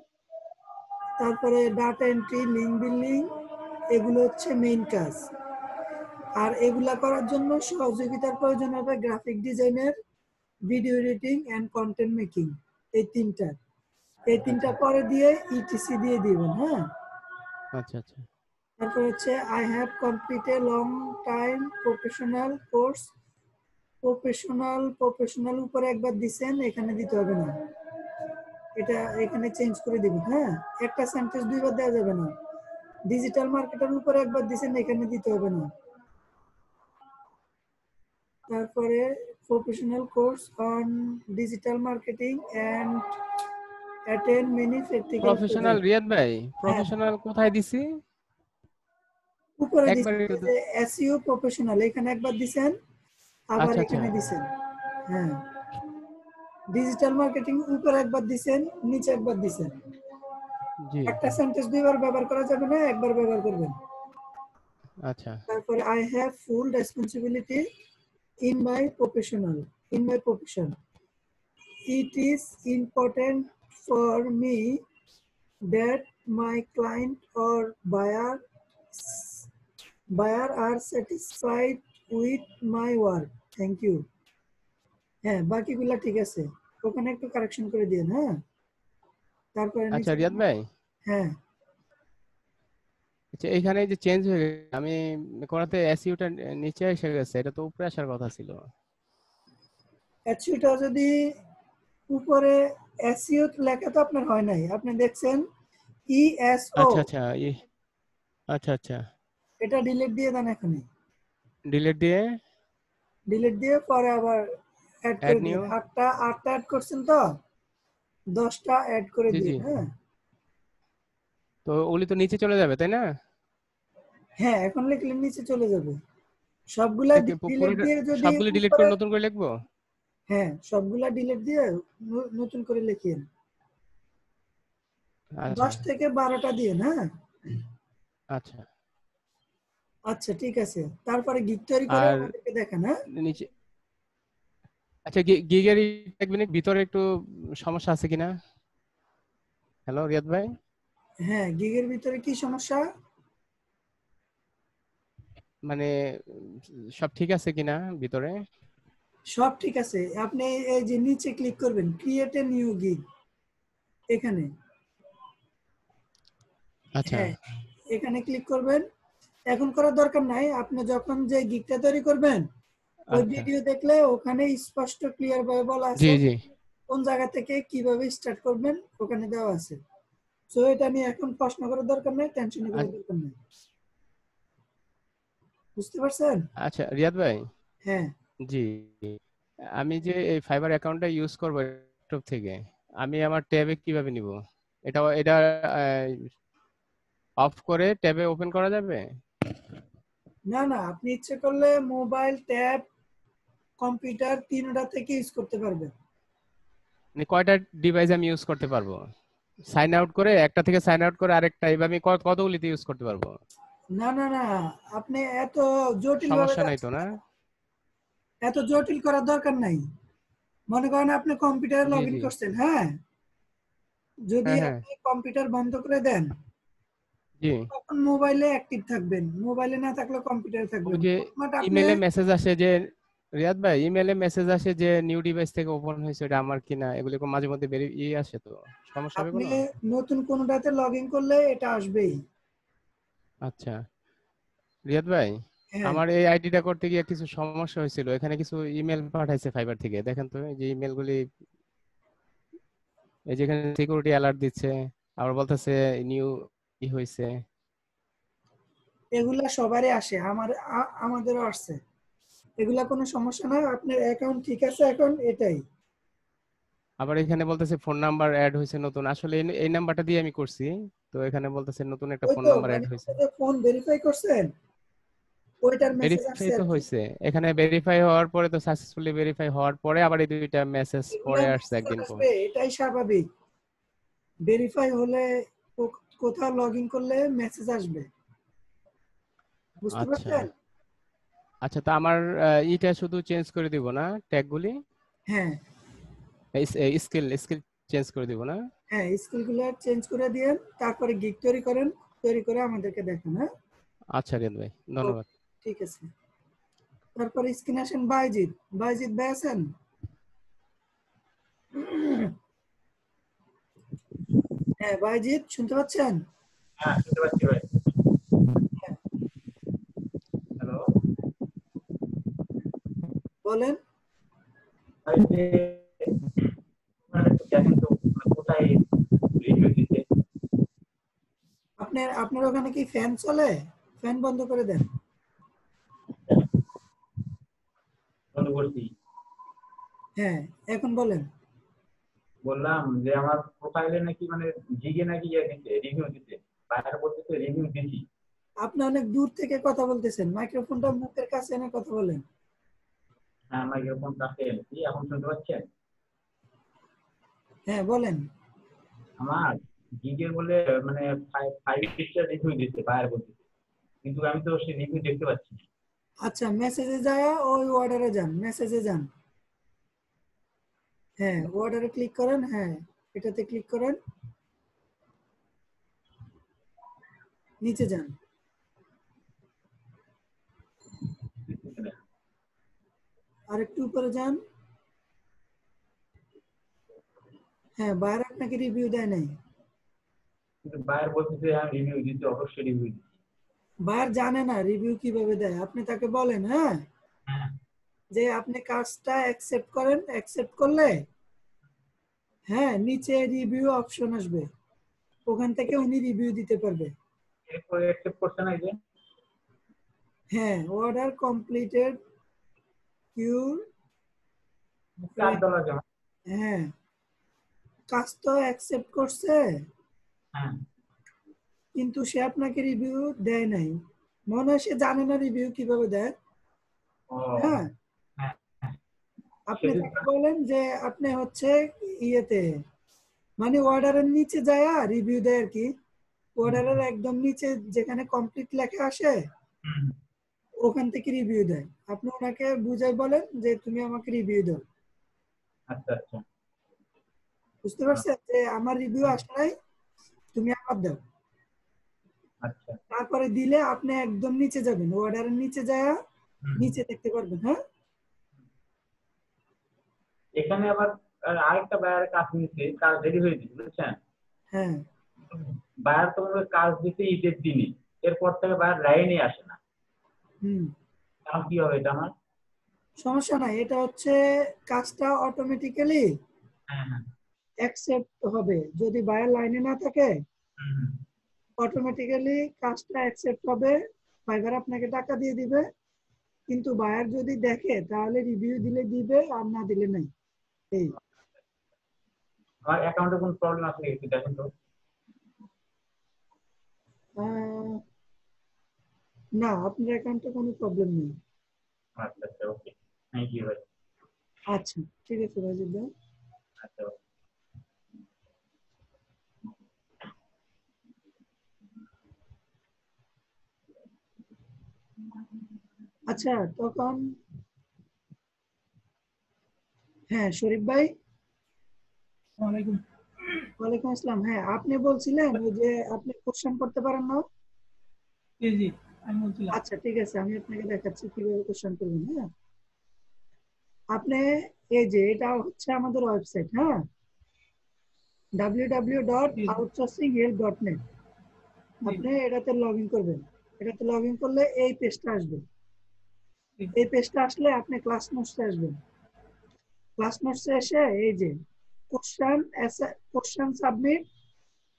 তারপরে ডাটা এন্ট্রি, লিঙ্ক বিল্ডিং, এগুলো হচ্ছে মেইন কাজ। আর এগুলা করার জন্য সহযোগিতার প্রয়োজন হবে গ্রাফিক ডিজাইনের, video editing and content making, এই তিনটা পরে দিয়ে ইটিসি দিয়ে দিবেন। হ্যাঁ,
আচ্ছা আচ্ছা,
তারপর হচ্ছে I have completed long time professional course. Professional উপরে একবার দিছেন, এখানে দিতে হবে না, এটা এখানে চেঞ্জ করে দিবেন। হ্যাঁ, একটা সেন্টেন্স দুইবার দেওয়া যাবে না। ডিজিটাল মার্কেটের উপরে একবার দিছেন, এখানে দিতে হবে না। তারপরে professional course on digital marketing and attend many practical
professional
project.
Riyad ভাই,
হ্যাঁ,
প্রফেশনাল কোথায় দিছি?
উপরে
একবার
দিছেন যে এসইও প্রফেশনাল, এখানে একবার দিছেন, আবার
আচ্ছা আচ্ছা,
এখানে দিছেন। হ্যাঁ, ডিজিটাল মার্কেটিং উপরে একবার দিছেন, নিচে একবার দিছেন।
জি,
একটা সেন্টেন্স দুইবার ব্যবহার করা যাবে না, একবার ব্যবহার করবেন।
আচ্ছা
তারপরে I have full responsibility in my profession. It is important for me that my client or buyer are satisfied with my work. Thank you. হ্যাঁ বাকিগুলা ঠিক আছে, ওখানে একটু কারেকশন করে দিন। হ্যাঁ, তারপরে
আচ্ছা
নিচে।
রিয়াদ ভাই,
হ্যাঁ
আচ্ছা এখানে যে চেঞ্জ হয়ে গেছে, আমি করাতে এসইউটা নিচে এসে গেছে, এটা তো উপরে আসার কথা ছিল।
এসইওটা যদি উপরে, এসইও লেখা তো আপনার হয় নাই, আপনি দেখছেন ইএসও,
আচ্ছা আচ্ছা, আচ্ছা আচ্ছা,
এটা ডিলিট দিয়ে দেন। এখানে
ডিলিট দিয়ে
ডিলিট দিয়ে পরে আবার অ্যাড
অ্যাড
করে দিন।
নিউ।
আটটা অ্যাড করছেন তো, 10টা অ্যাড করে
জি
দিন।
জি।
হ্যাঁ
তো ওগুলি তো নিচে চলে যাবে তাই না?
হ্যাঁ, এখন লিখলে নিচে চলে যাবে। সবগুলা ডিলিট দিয়ে যদি
সবগুলি ডিলিট
উপরে,
করে নতুন করে লিখবো?
হ্যাঁ সবগুলা ডিলিট দিয়ে নতুন করে লিখিয়েন।
আচ্ছা
10 থেকে 12টা দিন। হ্যাঁ
আচ্ছা।
আচ্ছা ঠিক আছে, তারপরে গিগ তৈরি করে
আর
আমাদেরকে দেখান। হ্যাঁ
নিচে আচ্ছা, গিগের এক মিনিট ভিতরে একটু সমস্যা আছে কিনা? হ্যালো রিয়াদ ভাই।
হ্যাঁ গিগের ভিতরে কি সমস্যা?
মানে সব ঠিক আছে কিনা ভিতরে?
সব ঠিক আছে। আপনি এই যে নিচে ক্লিক করবেন, ক্রিয়েট এ নিউ গিগ, এখানে।
আচ্ছা
হ্যাঁ এখানে ক্লিক করবেন। এখন করার দরকার নাই, আপনি যখন যে গিগটা তৈরি করবেন ওই
আচ্ছা।
ভিডিও দেখলে ওখানে স্পষ্ট ক্লিয়ার ভাবে বলা
জি
আছে
জি।
কোন জায়গা থেকে কিভাবে স্টার্ট করবেন, ওখানে দেওয়া আছে। সো এটা নিয়ে এখন প্রশ্ন করার দরকার নেই, টেনশন করার দরকার নেই। বুঝতে পারছেন?
আচ্ছা রিয়াদ ভাই।
হ্যাঁ
জি। আমি যে এই ফাইবার অ্যাকাউন্টটা ইউজ করবো ল্যাপটপ থেকে, আমি আমার ট্যাবে কিভাবে নিব? এটা অফ করে ট্যাবে ওপেন করা যাবে?
না না, আপনি ইচ্ছে করলে মোবাইল, ট্যাব, কম্পিউটার তিনটা থেকে ইউজ করতে পারবেন।
মানে কয়টা ডিভাইস আমি ইউজ করতে পারবো? সাইন আউট করে একটা থেকে সাইন আউট করে আরেকটা, এইভাবে আমি কতগুলিতে ইউজ করতে পারবো?
না না না, আপনি এত জটিল ভাবে
সমস্যা নাই তো
যাচ্ছেন
না?
কেন? এত জটিল করার দরকার নাই। মনে করেন আপনি কম্পিউটারে
জি
লগ ইন
জি।
করছেন। হ্যাঁ যদি
হ্যাঁ হ্যাঁ।
আপনি কম্পিউটার বন্ধ করে দেন
জি।
তখন মোবাইলে অ্যাক্টিভ থাকবেন, মোবাইলে না থাকলে কম্পিউটারে
ওই
থাকবেন।
যে
বাট আপনি,
ইমেলে মেসেজ আসে যে, রিয়াদ ভাই ইমেলে মেসেজ আসে যে নিউ ডিভাইস থেকে ওপেন হয়েছে, এটা আমার কিনা, এগুলি মাঝে মধ্যে বেরিয়ে আসে, তো সমস্যা হবে
আপনি
কোনো?
নতুন কোনটাতে লগ ইন করলে এটা আসবেই।
আচ্ছা রিয়াদ ভাই,
হ্যাঁ
আমার এই আইডিটা করতে গিয়ে কিছু সমস্যা হয়েছিল। এখানে কিছু ইমেল পাঠাইছে ফাইবার থেকে, দেখেন তো এই যে ইমেলগুলি। এই যেখানে সিকিউরিটি অ্যালার্ট দিচ্ছে, আবার বলতেছে নিউ ই হয়েছে।
এগুলা সবারই আসে, আমাদেরও আসছে। এগুলা কোনো সমস্যা না, আপনার অ্যাকাউন্ট ঠিক আছে এখন, এটাই।
আবার এখানে বলতেছে ফোন নাম্বার অ্যাড হয়েছে নতুন, আসলে এই নাম্বারটা দিয়ে আমি করছি। তো এখানে বলতেছে নতুন একটা
ওই
ফোন
তো
নাম্বার অ্যাড
মানে
হয়েছে।
আপনি যে ফোন ভেরিফাই করছেন ওইটার মেসেজ
ভেরিফাই
আসছে
তো
আর কি।
হয়েছে, এখানে ভেরিফাই হওয়ার পরে তো সাকসেসফুলি ভেরিফাই হওয়ার পরে আবার এই দুইটা মেসেজ
এগুলা
পরে আসছে
মেসেজ
একদিন পর।
আসবে, এটাই স্বাভাবিক। ভেরিফাই হলে কোথাও লগ ইন করলে মেসেজ আসবে। বুঝতে
আচ্ছা
পারছেন?
আচ্ছা। তো আমার ইটা শুধু চেঞ্জ করে দিব না, ট্যাগগুলি?
হ্যাঁ
স্কিল স্কিল চেঞ্জ করে দিব না?
হ্যাঁ, স্কিলগুলো চেঞ্জ করে দিয়েন, তারপরে গিগ তৈরি করেন, তৈরি করে আমাদেরকে দেখান। হ্যাঁ
আচ্ছা রিয়াদ ভাই,
ওকে,
ধন্যবাদ।
ঠিক আছে। তারপরে স্ক্রিনে আসেন বাইজিৎ। বাইজিৎ ভাই আছেন? হ্যাঁ বাইজিৎ, শুনতে পাচ্ছেন?
হ্যাঁ শুনতে পাচ্ছি ভাই।
হ্যাঁ,
হ্যালো
বলেন।
ভাই, যে আপনারা একটু দেখেন তো কোথায় রিভিউ দিতে
আপনার ওখানে কি ফ্যান চলে? ফ্যান বন্ধ করে দেন।
বন্ধ করছি।
হ্যাঁ এখন বলেন।
বললাম যে আমার প্রোফাইলে নাকি মানে জিগে নাকি দিতে রিভিউ দিতে, বাইরে বলতেছে রিভিউ দিছি।
আপনি অনেক দূর থেকে কথা বলতেছেন, মাইক্রোফোনটা মুখের কাছে এনে কথা বলেন।
হ্যাঁ আমার ইয়ারফোন কাছে এনেছি, এখন শুনতে পাচ্ছেন?
হ্যাঁ বলেন।
আমার জিগে বলে মানে 5 স্টার রিভিউ দিতে বাইরে বলতেছে, কিন্তু আমি তো সেই রিভিউ দেখতে পাচ্ছি না।
আচ্ছা মেসেজে যায়, ওই অর্ডারে যান, মেসেজে যান। হ্যাঁ অর্ডারে ক্লিক করেন, হ্যাঁ এটাতে ক্লিক করেন, নিচে যান, আর একটু উপরে যান। হ্যাঁ বাইরে আপনাকে রিভিউ দেয় নাই।
কিন্তু বাইরে বলতেছে আমি রিভিউ দিতে, অবশ্যই রিভিউ দিচ্ছি।
বাইরে জানে না রিভিউ কিভাবে দেয়, আপনি তাকে বলেন হ্যাঁ
হ্যাঁ
যে আপনি কাজটা অ্যাকসেপ্ট করেন, অ্যাকসেপ্ট করলে হ্যাঁ নিচে রিভিউ অপশন আসবে, ওখান থেকে উনি রিভিউ দিতে পারবে।
এরপরে অ্যাকসেপ্ট করছে না যে।
হ্যাঁ অর্ডার কমপ্লিটেড ইউর
$4 জমা।
হ্যাঁ, কাজ তো অ্যাকসেপ্ট করছে,
হ্যাঁ
কিন্তু সে আপনাকে রিভিউ দেয় নাই। মনে হয় সে জানে না রিভিউ কিভাবে দেয়।
ও
হ্যাঁ,
হ্যাঁ
আপনি
সেদিন
তাকে বলেন যে আপনি হচ্ছে ইয়েতে মানে অর্ডারের নিচে যায় রিভিউ দেয় আর কি। অর্ডারের একদম নিচে যেখানে কমপ্লিট লেখা আসে
হুম,
ওখান থেকে রিভিউ দেয়। আপনি ওনাকে বুঝাই বলেন যে তুমি আমাকে রিভিউ দাও।
আচ্ছা আচ্ছা
বুঝতে পারছেন যে আমার রিভিউ আসে নাই, তুমি আমার দাও।
আচ্ছা
তারপরে দিলে আপনি একদম নিচে যাবেন, অর্ডারের নিচে যায়
হুম।
নিচে দেখতে পারবেন। হ্যাঁ,
এখানে আবার আরেকটা বায়ার কাজ নিচ্ছে, কাজ রেডি হয়ে দিচ্ছে বুঝছেন।
হ্যাঁ,
বায়ার তো কাজ দিতে ঈদের দিনই, এরপর থেকে বায়ার লাইনে আসে না,
হুম,
কারণ কি হবে এটা আমার?
সমস্যা নাই। এটা হচ্ছে কাজটা অটোমেটিক্যালি
হ্যাঁ হ্যাঁ
অ্যাকসেপ্ট হবে যদি বায়ার লাইনে না থাকে।
হুম, হুম।
অটোমেটিক্যালি কাজটা অ্যাকসেপ্ট হবে, ফাইবার আপনাকে টাকা দিয়ে দিবে। কিন্তু বায়ার যদি দেখে তাহলে রিভিউ দিলে দিবে, আর না দিলে নাই। এই
আমার অ্যাকাউন্টে কোনো প্রবলেম আছে নাকি একটু দেখেন তো।
আহ, না, আপনার অ্যাকাউন্টে কোনো প্রবলেম নেই।
আচ্ছা আচ্ছা ওকে, থ্যাংক ইউ ভাই।
আচ্ছা, ঠিক আছে রাজীব ভাই।
আচ্ছা
আচ্ছা, তখন হ্যাঁ শরীফ ভাই।
ওয়ালাইকুম।
ওয়ালাইকুম আসসালাম। হ্যাঁ, আপনি বলছিলেন ওই যে আপনি কোশ্চেন করতে পারেন না।
জি জি, আমি বলছিলাম।
আচ্ছা, ঠিক আছে, আমি আপনাকে দেখাচ্ছি কিভাবে কোশ্চেন করবেন। হ্যাঁ, আপনি এই যে এটা হচ্ছে আমাদের ওয়েবসাইট। হ্যাঁ,
জি
www.outsourcinghelp.net।
জি
আপনি এটাতে লগ ইন করবেন। এটাতে লগ ইন করলে এই পেজটা আসবে।
জি।
এই পেজটা আসলে আপনি ক্লাস নোটসে আসবেন। ক্লাস নোটসে এসে এই যে কোশ্চেন সাবমিট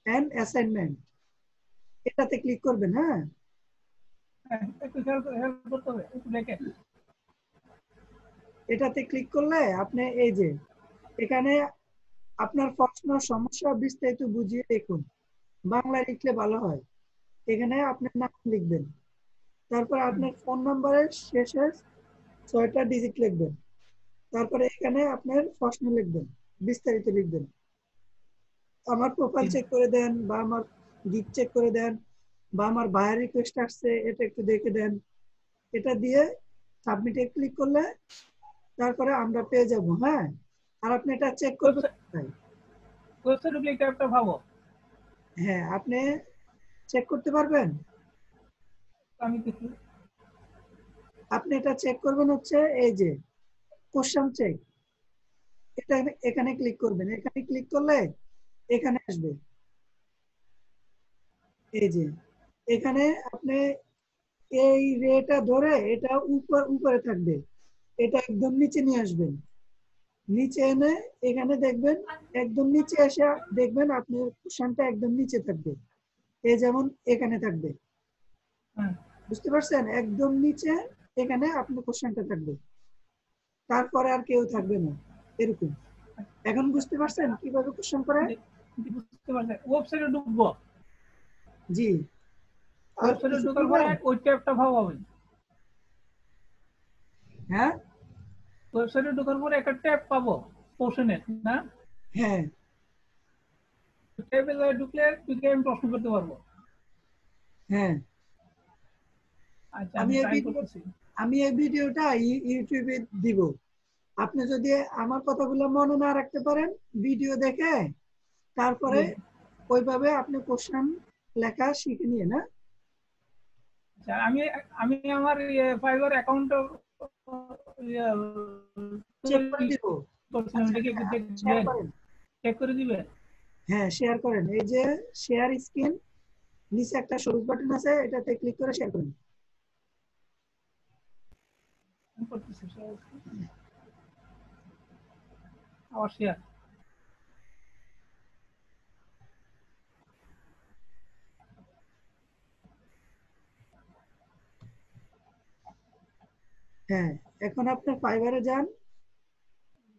এন্ড অ্যাসাইনমেন্ট এটাতে ক্লিক করবেন। হ্যাঁ,
হ্যাঁ, একটু হেল্প করতে হবে, একটু দেখেন।
এটাতে ক্লিক করলে আপনি এই যে এখানে আপনার প্রশ্ন সমস্যা বিস্তারিত বুঝিয়ে দেখুন। বাংলায় লিখলে ভালো হয়। এখানে আপনার নাম লিখবেন, তারপর আপনার ফোন নাম্বারের শেষে 6টা ডিজিট লিখবেন, তারপরে এখানে আপনার প্রশ্ন লিখবেন, বিস্তারিত লিখবেন। আমার প্রোফাইল চেক করে দেন, বা আমার গিট চেক করে দেন, বা আমার বায়ার রিকোয়েস্ট আসছে এটা একটু দেখে দেন। এটা দিয়ে সাবমিটে ক্লিক করলে তারপরে আমরা পেয়ে যাব। হ্যাঁ, আর আপনি এটা চেক করবেন কোথায়?
ওয়েবসাইট ঢুকলে এটা একটা ভাবো।
হ্যাঁ, আপনি চেক করতে পারবেন।
আমি কিছু
আপনি এটা চেক করবেন হচ্ছে এই যে কোশ্চেন চেক, এটা এখানে ক্লিক করবেন। এখানে ক্লিক করলে এখানে আসবে এই যে এখানে আপনি এই রেটা ধরে এটা উপরে থাকবে, এটা একদম নিচে নিয়ে আসবেন। নিচে এনে এখানে দেখবেন, একদম নিচে এসে দেখবেন আপনার কোশ্চেনটা একদম নিচে থাকবে। এই যেমন এখানে থাকবে।
হ্যাঁ
বুঝতে পারছেন? একদম নিচে এখানে আপনার কোশ্চেনটা থাকবে, তারপরে আর কেউ থাকবে না, এরকম। এখন বুঝতে পারছেন কিভাবে কোশ্চেন করে?
বুঝতে পারছেন। ওয়েবসাইটে ঢুকবো,
জি। আর
ওয়েবসাইটে
কিছু
ঢোকার পরে
বলবেন?
ওই ট্যাবটা ভাবো হবে।
হ্যাঁ,
ওয়েবসাইটে ঢোকার পরে একটা ট্যাব পাবো কোশ্চেনের, না?
হ্যাঁ,
ট্যাবে ঢুকলে তুই আমি প্রশ্ন করতে পারবো।
হ্যাঁ।
আচ্ছা,
আমি
আমি
এই
ট্রাই
ভিডিও
করতেছি।
আমি এই ভিডিওটা ইউটিউবে দিব। আপনি যদি আমার কথাগুলো মনে না রাখতে পারেন, ভিডিও দেখে তারপরে
জি।
ওইভাবে আপনি কোশ্চেন লেখা শিখে নিয়ে না।
আচ্ছা, আমি আমি আমার ফাইবার অ্যাকাউন্ট
চেক করে দিব।
করছিলাম,
আচ্ছা,
এটা কি
হ্যাঁ,
একটু
আপনি শেয়ার
দেখবেন?
করেন।
চেক করে দিবে?
হ্যাঁ, শেয়ার করেন। এই যে শেয়ার স্ক্রিন, নিচে একটা সবুজ বাটন আছে, এটাতে ক্লিক করে শেয়ার করেন।
আমি করতেছি, আবার শেয়ার।
হ্যাঁ, এখন আপনার ফাইবারে যান।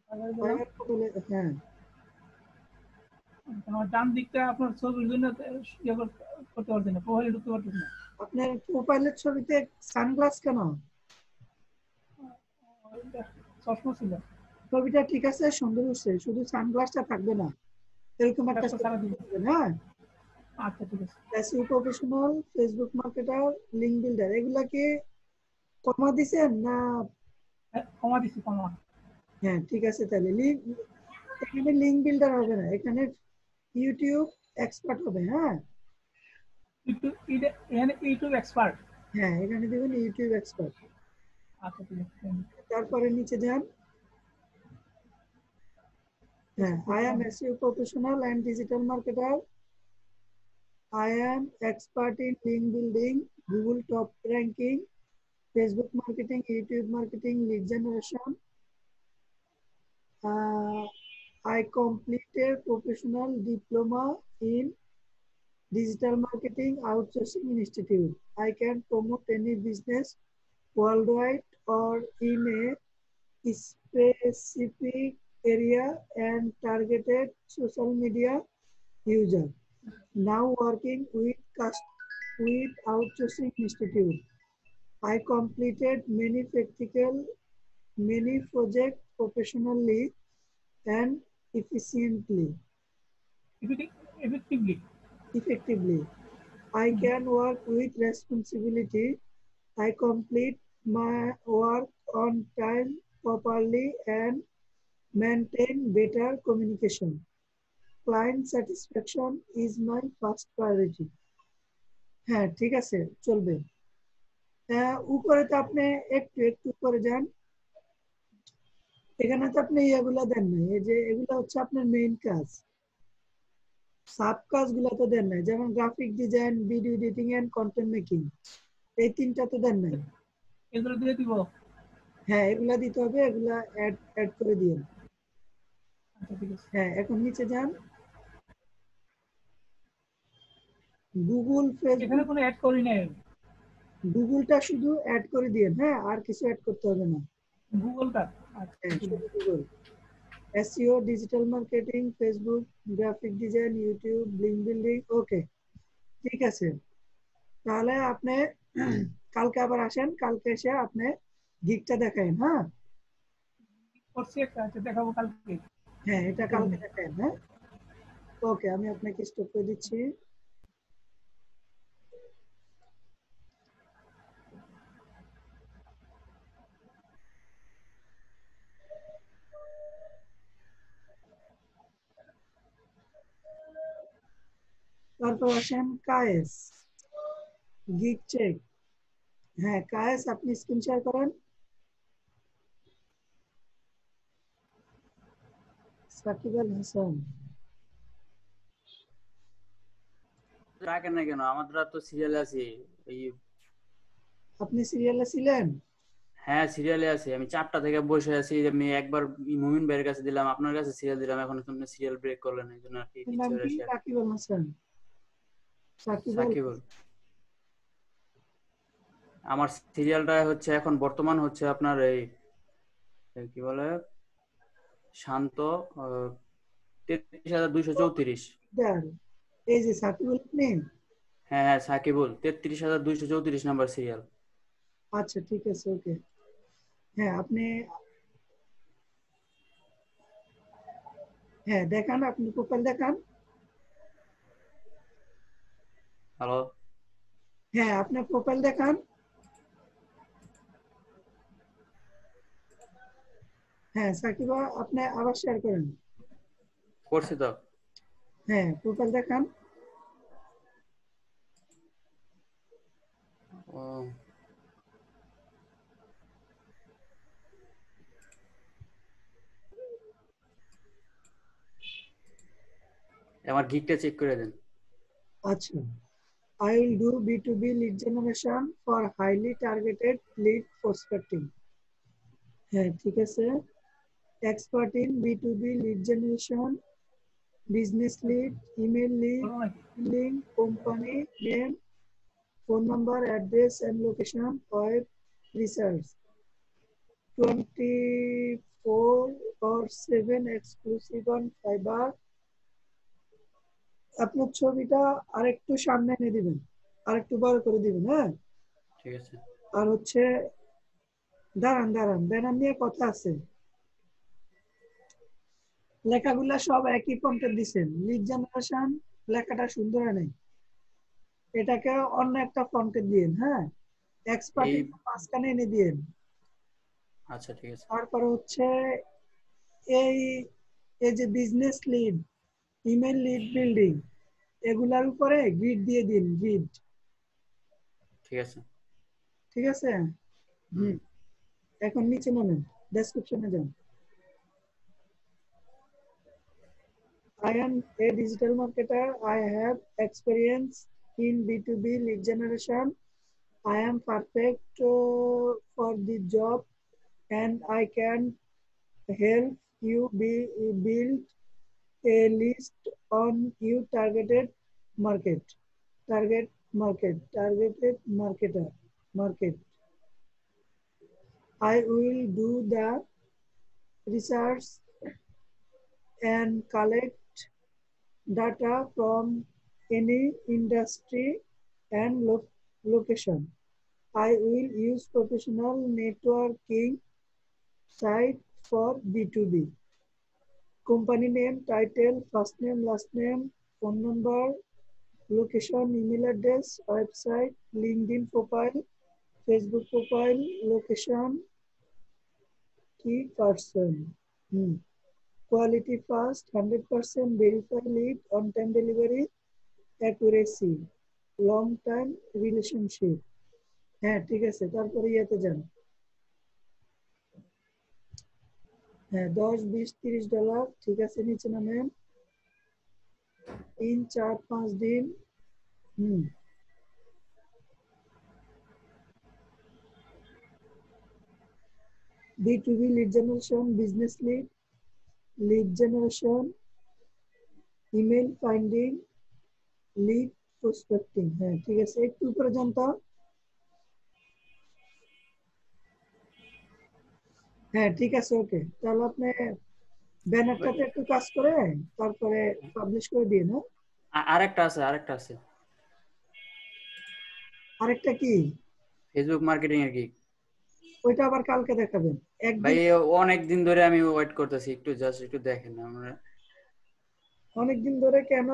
ফাইবার প্রোফাইলে হ্যাঁ
আমার ডান দিকটা আপনার ছবির জন্য ইয়ে করতে পারছি না, প্রোফাইলে ঢুকতে পারতেছি না।
আপনার প্রোফাইলের ছবিতে সানগ্লাস কেন?
চশমা ছিল,
ছবিটা ঠিক আছে, সুন্দর হচ্ছে, শুধু সানগ্লাসটা থাকবে না, এরকম একটা
ব্যবসা সারা দিন।
হ্যাঁ।
আচ্ছা ঠিক আছে।
SEO professional, Facebook marketer, link builder, এগুলা কি কমা দিছেন না?
কমা দিছি, কমা।
হ্যাঁ ঠিক আছে, তাহলে লিঙ্ক, এখানে লিঙ্ক বিল্ডার হবে না, এখানে ইউটিউব এক্সপার্ট হবে। হ্যাঁ
ইউটিউব এক্সপার্ট।
হ্যাঁ, এখানে দেখুন ইউটিউব এক্সপার্ট।
আচ্ছা ঠিক আছে।
তারপরে নিচে যান। হ্যাঁ, I am SEO professional and digital marketer, I am expert in link building, Google top ranking, Facebook marketing, YouTube marketing, lead generation. I completed professional diploma in digital marketing outsourcing institute. I can promote any business worldwide or in a specific area and targeted social media user. Now working with outsourcing institute. I completed many projects professionally and efficiently. Effectively. I can work with responsibility. I complete my work on time properly and maintain better communication. Client satisfaction is my first priority. হ্যাঁ ঠিক আছে, চলবে। উপরে তো আপনি একটু একটু করে যান, এখানে তো আপনি এগুলা দেন নাই, এই যে এগুলা হচ্ছে আপনার মেইন কাজ, সাব কাজগুলো তো দেন নাই, যেমন graphic design, video editing and content making, এই তিনটা তো দেন নাই।
এগুলো দিয়ে দিব।
হ্যাঁ এগুলা দিতে হবে, এগুলা অ্যাড করে দিন।
আচ্ছা ঠিক আছে।
হ্যাঁ এখন নিচে যান, গুগল,
এখানে
ফেসবুক,
কোনো অ্যাড করি নাই।
গুগলটা শুধু অ্যাড করে দিন, হ্যাঁ আর কিছু অ্যাড করতে হবে না।
গুগলটা আচ্ছা
হ্যাঁ
ঠিক
শুধু
আছে।
Google. SEO, digital marketing, Facebook, graphic design, YouTube, link building, okay ঠিক আছে। তাহলে আপনি কালকে আবার আসেন, কালকে এসে আপনি গিগটা দেখাইন। হ্যাঁ
করছি একটা, আচ্ছা দেখাবো কালকে।
হ্যাঁ এটা কালকে দেখাইন। হ্যাঁ ওকে, আমি আপনাকে স্টপ করে দিচ্ছি। তারপর আসেন কায়েস, গিগ চেক। হ্যাঁ কায়েস, আপনি স্ক্রিন শেয়ার করেন। সাকিব আল হাসান,
রাখেন না কেন? আমরা তো সিরিয়ালে আছি। এই
আপনি সিরিয়ালে ছিলেন?
হ্যাঁ সিরিয়ালে আছি, আমি 4টা থেকে বসে আছি। আমি একবার মুমিন ভাইয়ের কাছে দিলাম, আপনার কাছে সিরিয়াল দিলাম, এখন তুমি সিরিয়াল ব্রেক করলেন, এই জন্য আর কি
নাম
ইচ্ছে করে
কি?
শেয়ার।
সাকিব আল হাসান।
সাকিবুল। আমার সিরিয়ালটা হচ্ছে এখন বর্তমান হচ্ছে আপনার এই কি বলে শান্ত 33,234।
এই যে সাকিবুল আপনি?
হ্যাঁ হ্যাঁ সাকিবুল, 33,234 নাম্বার সিরিয়াল।
আচ্ছা ঠিক আছে, ওকে। হ্যাঁ আপনি, হ্যাঁ দেখান, আপনি প্রোফাইল দেখান।
হ্যালো,
হ্যাঁ আপনার প্রোফাইল দেখান। হ্যাঁ সাকিব, আপনি আবার শেয়ার করেন।
করছি তো।
হ্যাঁ প্রোফাইল দেখান।
ও আমার গিকটা চেক করে দেন।
আচ্ছা, I will do B2B lead generation for highly targeted lead prospecting. হ্যাঁ ঠিক আছে। Expert in B2B lead generation, business lead, email lead, link, company name, phone number, address and location, web research. 24 or 24/7 exclusive on fibre. আপনার ছবিটা আরেকটু সামনে এনে দিবেন, আরেকটু বড় করে দিবেন। হ্যাঁ,
ঠিক আছে।
আর হচ্ছে দাঁড়ান ব্যানার নিয়ে কথা আছে। লেখাগুলা সব একই ফন্টে দিছেন। লিড জেনারেশন লেখাটা সুন্দর নেই, এটাকে অন্য একটা ফন্টে দিন। হ্যাঁ, এক্সপার্ট
এই
মাঝখানে এনে দিন।
আচ্ছা ঠিক আছে।
তারপরে হচ্ছে এই এই যে business lead, email lead building, এগুলার উপরে গ্রিড দিয়ে দিন, গ্রিড।
ঠিক আছে।
ঠিক আছে। এখন নিচে নামেন, ডেসক্রিপশনে যান। I am a digital marketer. I have experience in B2B lead generation. I am perfect for the job, and I can help you build a list on your targeted market. Targeted market. I will do the research and collect data from any industry and location. I will use professional networking site for B2B. Company name, title, first name, last name, phone number, location, email address, website, LinkedIn profile, Facebook profile, location, key person. Quality fast, 100% verify lead, on-time delivery, accuracy, long-time relationship. হ্যাঁ ঠিক আছে, তারপরে ইয়েতে যান। হ্যাঁ, $10, $20, $30, ঠিক আছে, নিচে নামেন। 3, 4, 5 দিন। B2B lead generation, business lead generation, email finding, lead prospecting। হ্যাঁ ঠিক আছে, একটু উপরে যান তো। হ্যাঁ ঠিক আছে, ওকে। তাহলে আপনি ব্যানারটাতে একটু কাজ করে তারপরে পাবলিশ করে দিন। হ্যাঁ,
আরেকটা আছে।
আরেকটা কি?
ফেসবুক মার্কেটিং এর কি?
ওইটা আবার কালকে দেখাবেন।
ভাই অনেক দিন ধরে আমি ওয়েট করতেছি, একটু দেখেন। আমরা
অনেকদিন ধরে কেন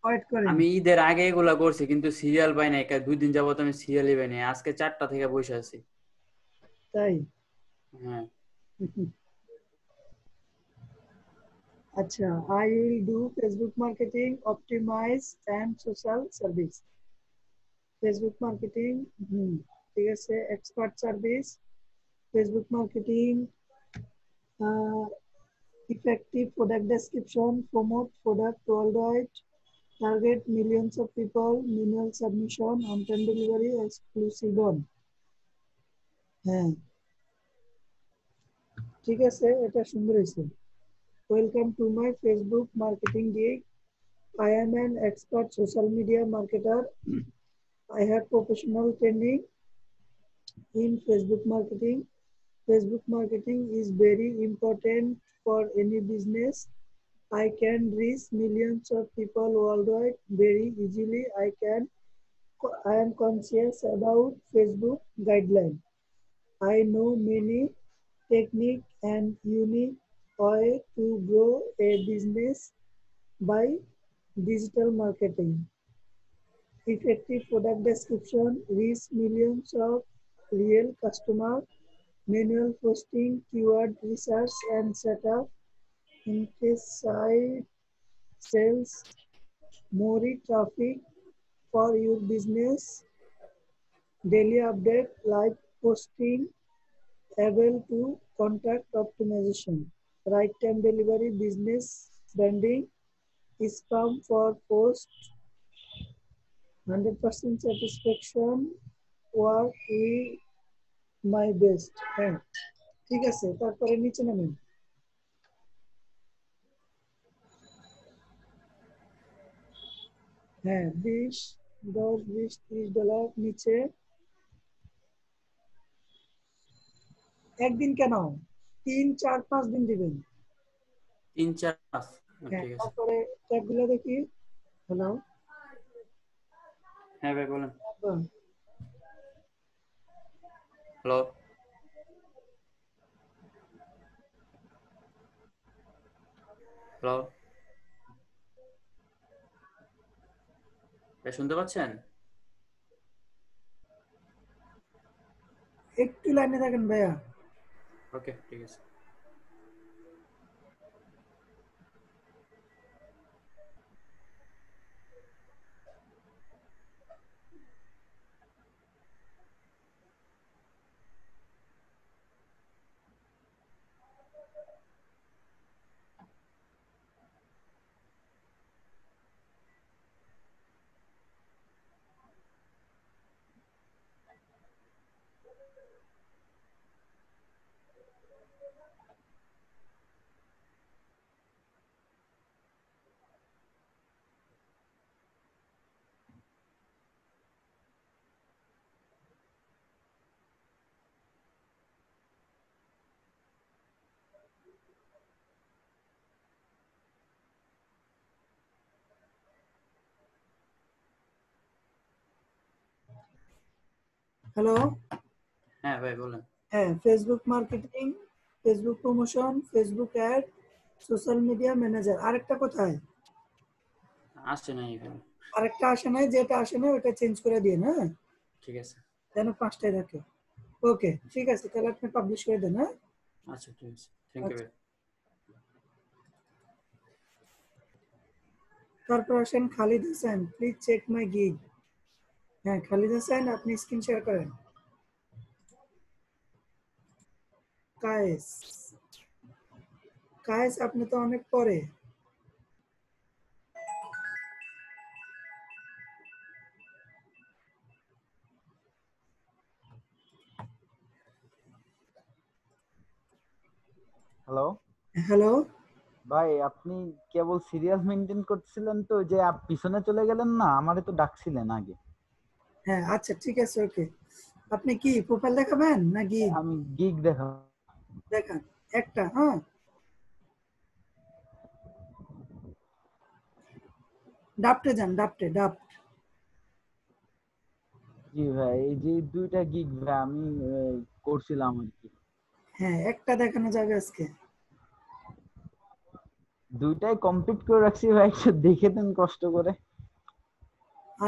ওয়েট করেন?
আমি ঈদের আগে এগুলা করছি, কিন্তু সিরিয়াল পাই নাই। 2 দিন যাবত আমি সিরিয়ালই পাই নাই। আজকে 4টা থেকে বসে আছি।
তাই?
হ্যাঁ।
আচ্ছা, I will do Facebook marketing, optimize and social service. Facebook marketing, ঠিক আছে, expert service, Facebook marketing, effective product description, promote product worldwide, target millions of people, manual submission, on-time delivery, exclusive on. হ্যাঁ ঠিক আছে, এটা সুন্দর হয়েছে। Welcome to my Facebook marketing gig. I am an expert social media marketer. I have professional training in Facebook marketing. Facebook marketing is very important for any business. I can reach millions of people worldwide very easily. I am conscious about Facebook guideline. I know many technique and unique way to grow a business by digital marketing. Effective product description, reach millions of real customers, manual posting, keyword research and setup, increase site sales, more traffic for your business, daily update, live posting, able to contact optimization, right time delivery, business branding, spam for post, 100% satisfaction, work with my best. হ্যাঁ ঠিক আছে, তারপরে নিচে নামেন। হ্যাঁ, $10, $20, $30 নিচে। একদিন কেন, 3, 4, 5 দিন দিবেন।
3-4 আছে।
হ্যাঁ,
ঠিক আছে।
তারপরে ট্যাবগুলো দেখি। হ্যালো,
হ্যাঁ ভাই বলেন। হ্যালো, হ্যালো ভাই শুনতে পাচ্ছেন?
একটু লাইনে থাকেন ভাইয়া।
ওকে ঠিক আছে।
হ্যালো,
হ্যাঁ ভাই বলেন।
হ্যাঁ, Facebook marketing, Facebook promotion, Facebook ad, social media manager. আরেকটা কোথায়?
আসছে না এখানে।
আরেকটা আসে নাই, যেটা আসে না ওটা চেঞ্জ করে দিন। হ্যাঁ,
ঠিক আছে।
যেন 5টায় থাকে। ওকে, ঠিক আছে, তাহলে আপনি পাবলিশ করে দেন। হ্যাঁ,
আচ্ছা ঠিক আছে, থ্যাংক ইউ
আচ্ছা।
ভাই।
তারপর আসেন Khalid Hossain, please check my gig. হ্যাঁ, খালিদ হোসেন, আপনি স্ক্রিন শেয়ার করেন। কায়েস, কায়েস আপনি তো অনেক পরে।
হ্যালো
হ্যালো,
ভাই, আপনি কেবল সিরিয়াল মেনটেন করছিলেন তো, যে পিছনে চলে গেলেন না, আমারে তো ডাকছিলেন আগে।
হ্যাঁ আচ্ছা ঠিক আছে, ওকে। আপনি কি প্রোফাইল দেখাবেন না গিগ?
আমি গিগ দেখা।
দেখান একটা। হ্যাঁ, ডাপটে যান, ডাপটে, ডাপ্ট।
জি ভাই, এই যে 2টা গিগ ভাই আমি করছিলাম আর কি।
হ্যাঁ, একটা দেখানো যাবে আজকে।
2টাই কমপ্লিট করে রাখছি ভাই, একটু দেখে দেন কষ্ট করে।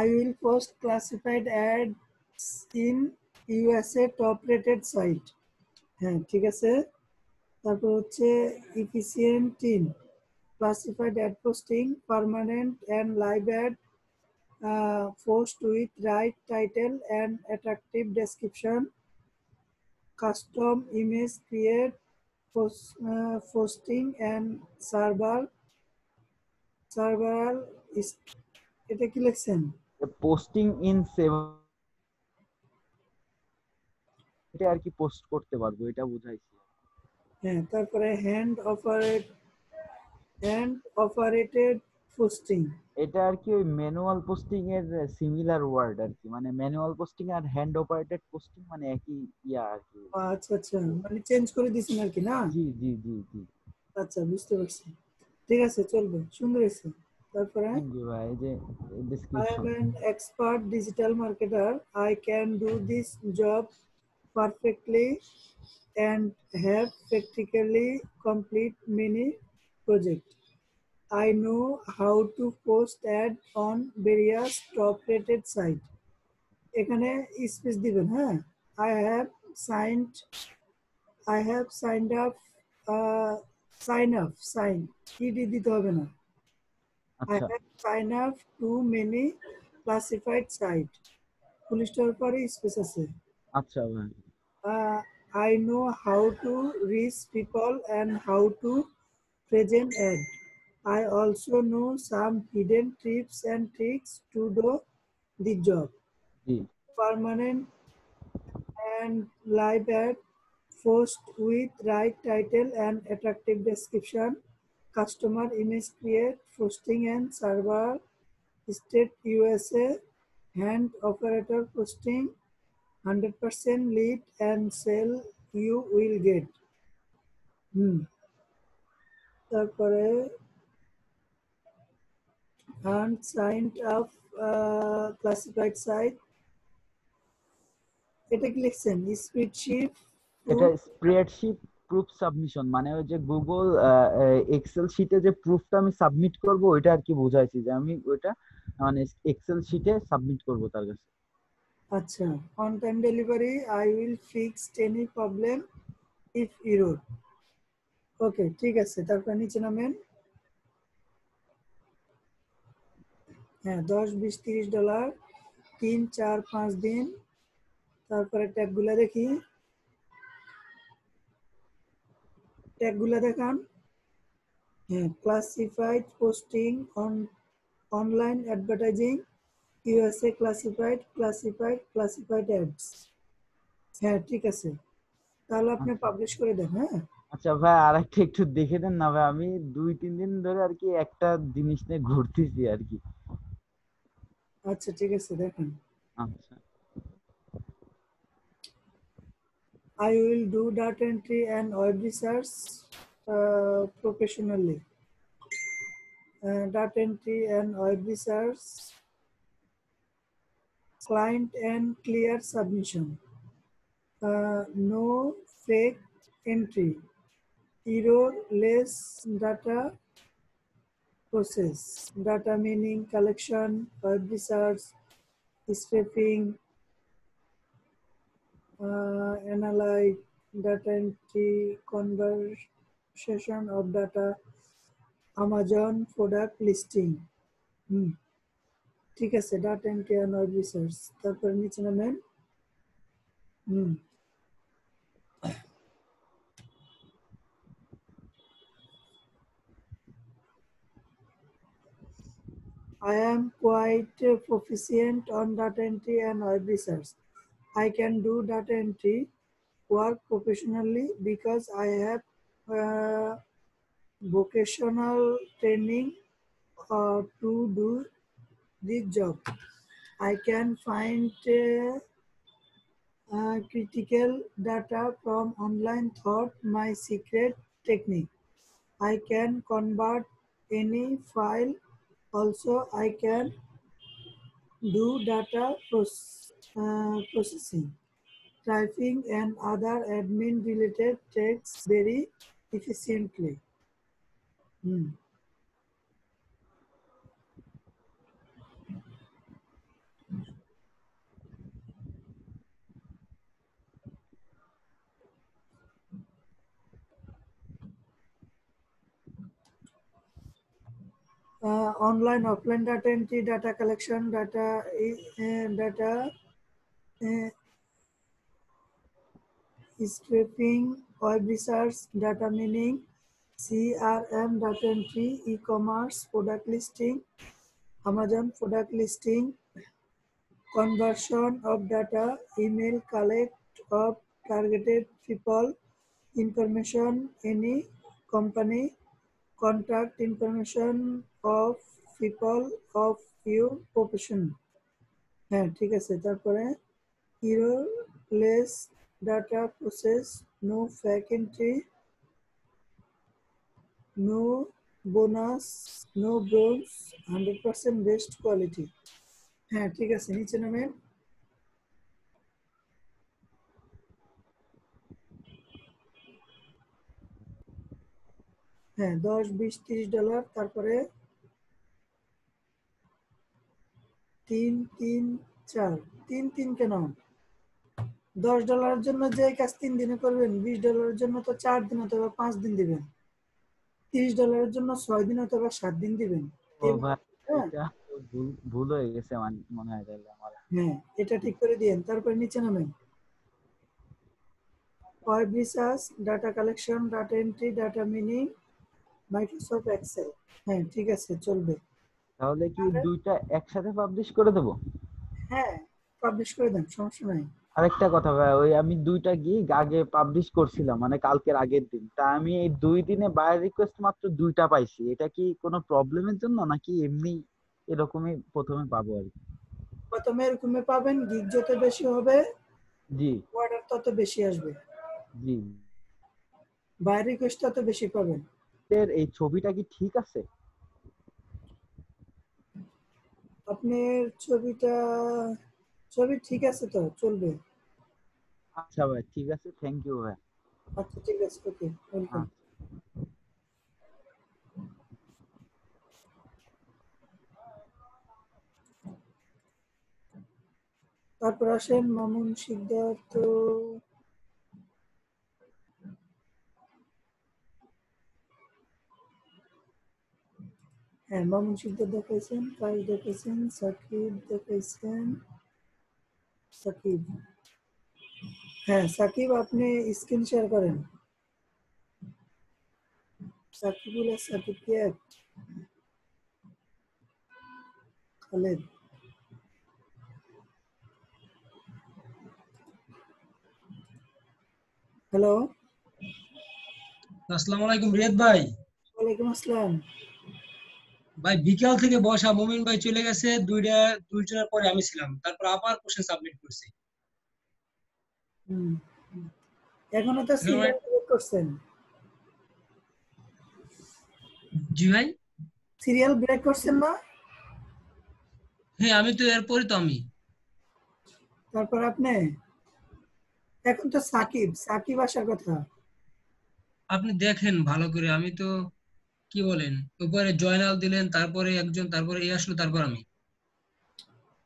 I will post classified ads in USA top rated site. হ্যাঁ ঠিক আছে। তারপর হচ্ছে efficient team, classified ad posting, permanent and live ad, post with right title and attractive description, custom image create, posting and server এটা কি লিখছেন?
Posting in 7 এটা আর কি পোস্ট করতে পারবো, এটা বুঝাইছি।
হ্যাঁ, তারপরে হ্যান্ড অপারেটেড পোস্টিং।
এটা আর কি ওই ম্যানুয়াল পোস্টিং এর সিমিলার ওয়ার্ড আর কি, মানে ম্যানুয়াল পোস্টিং আর হ্যান্ড অপারেটেড পোস্টিং মানে একই ইয়া আর কি।
আচ্ছা আচ্ছা, মানে চেঞ্জ করে দিয়েছেন আর কি, না?
জি জি জি জি।
আচ্ছা, বুঝতে পারছি। ঠিক আছে, চলবে, সুন্দর হয়েছে। তারপরে
থ্যাংক ইউ ভাই, এই যে
I am
description.
an expert digital marketer. I can do this job perfectly and have practically complete many projects. I know how to post ad on various top rated sites. এখানে space দিবেন। হ্যাঁ, I have signed I have signed up sign ID দিতে হবে না। I
আচ্ছা
have signed up to many classified site, full stop পরে space আছে।
আচ্ছা ভাই।
I know how to reach people and how to present ad. I also know some hidden tips and tricks to do the job.
G
Permanent and live ad, post with right title and attractive description, customer image create, posting and server, state USA, hand operator posting, 100% lead and sell you will get. হুম, তারপরে and signed up classified site, এটা কি লিখছেন? Spreadsheet
এটা spreadsheet proof submission, মানে ওই যে Google Excel শিটে যে প্রুফটা আমি সাবমিট করব ওইটা আর কি বোঝাইছি, যে আমি ওইটা মানে এক্সেল শিটে সাবমিট করব তার কাছে।
আচ্ছা, on time delivery I will fix any problem if error. ওকে, ঠিক আছে। তারপর নিচে নামেন। হ্যাঁ, 10, 20, $30, 3, 4, 5 দিন। তারপরে ট্যাগগুলা দেখি, ট্যাগগুলা দেখান। হ্যাঁ, classified posting on online advertising USA classified ads. হ্যাঁ, ঠিক আছে, তাহলে আপনি পাবলিশ করে দেন। হ্যাঁ,
আচ্ছা ভাই, আরেকটা একটু দেখে দেন না ভাই, আমি 2-3 দিন ধরে আর কি একটা জিনিস নিয়ে ঘুরতেছি আর কি।
আচ্ছা ঠিক আছে, দেখেন।
আচ্ছা,
I will do data entry and web research professionally. Data entry and web research, client and clear submission. No fake entry, error-less data process. Data meaning collection, web research, scraping, analyze, data entry, conversion of data, Amazon product listing. ঠিক আছে, data entry and web research. তারপরে নিচে নামেন। I am quite proficient on data entry and web research. I can do data entry work professionally because I have vocational training to do this job. I can find critical data from online thought my secret technique. I can convert any file. Also, I can do data processing, typing, and other admin-related tasks very efficiently. Online, offline data entry, data collection, data scraping, web research, data mining, CRM, data entry, e-commerce, product listing, Amazon product listing, conversion of data, email collect of targeted people, information, any company, contact information of people of your profession. হ্যাঁ, ঠিক আছে। তারপরে errorless data process, no fake entry, no bonus, no bronze, 100% best quality. হ্যাঁ, ঠিক আছে, নিচে নামেন। হ্যাঁ, 10, 20, $30। তারপরে 3, 3, 4, 3, 3 কেন? $10 জন্য যে কাজ 3 দিনে করবেন, $20 জন্য তো 4 দিন অথবা 5 দিন দিবেন, $30 জন্য 6 দিন অথবা 7 দিন দিবেন।
ও ভাই, এটা ভুল হয়ে গেছে মনে হয় তাহলে আমার।
হ্যাঁ, এটা ঠিক করে দিয়েন। তারপর নিচে নামেন। Web research, data collection, data entry, data mining, Microsoft Excel. হ্যাঁ, ঠিক আছে, চলবে।
তাহলে কি দুইটা একসাথে পাবলিশ করে দেব?
হ্যাঁ, পাবলিশ করে দেন, সমস্যা নাই।
আরেকটা কথা ভাই, ওই আমি 2টা গিগ আগে পাবলিশ করছিলাম, মানে কালকের আগের দিন। তা আমি এই 2 দিনে বাই রিকোয়েস্ট মাত্র 2টা পাইছি। এটা কি কোনো প্রবলেমের জন্য নাকি এমনি এরকমই প্রথমে পাবো আর কি?
প্রথমে এরকমই পাবেন, গিগ যত বেশি হবে
জি,
অর্ডার তত বেশি আসবে,
জি।
বাই রিকোয়েস্ট তত বেশি পাবেন।
প্রজেক্টের এই ছবিটা কি ঠিক আছে?
আপনার ছবি ঠিক আছে তো, চলবে।
আচ্ছা ভাই, ঠিক আছে, থ্যাংক ইউ ভাই।
আচ্ছা ঠিক আছে, ওকে, ওয়েলকাম। তারপর আসেন মামুন সিদ্ধার্থ। হ্যাঁ, মামুন সিদ্ধার্থ দেখাইছেন, ফাইল দেখাইছেন, সাকিব দেখাইছেন। সাকিব, হ্যাঁ সাকিব, আপনি স্ক্রিন শেয়ার করেন। সাকিবুল আর সাকিব কি এক? খালেদ, হ্যালো।
আসসালামু আলাইকুম রিয়াদ ভাই।
ওয়ালাইকুম আসসালাম।
ভাই বিকাল থেকে বসা, মুমিন ভাই চলে গেছে, দুইটার পরে আমি ছিলাম, তারপর আবার কোশ্চেন সাবমিট করছি।
এখনো তো সিরিয়াল ব্রেক করছেন।
জি ভাই,
সিরিয়াল ব্রেক করছেন না?
হ্যাঁ আমি তো এরপরই তো আমি।
তারপর আপনি এখন তো সাকিব আসার কথা।
আপনি দেখেন ভালো করে, আমি তো কি বলেন, উপরে জয়নাল দিলেন, তারপরে একজন, তারপরে এ আসলো, তারপর আমি।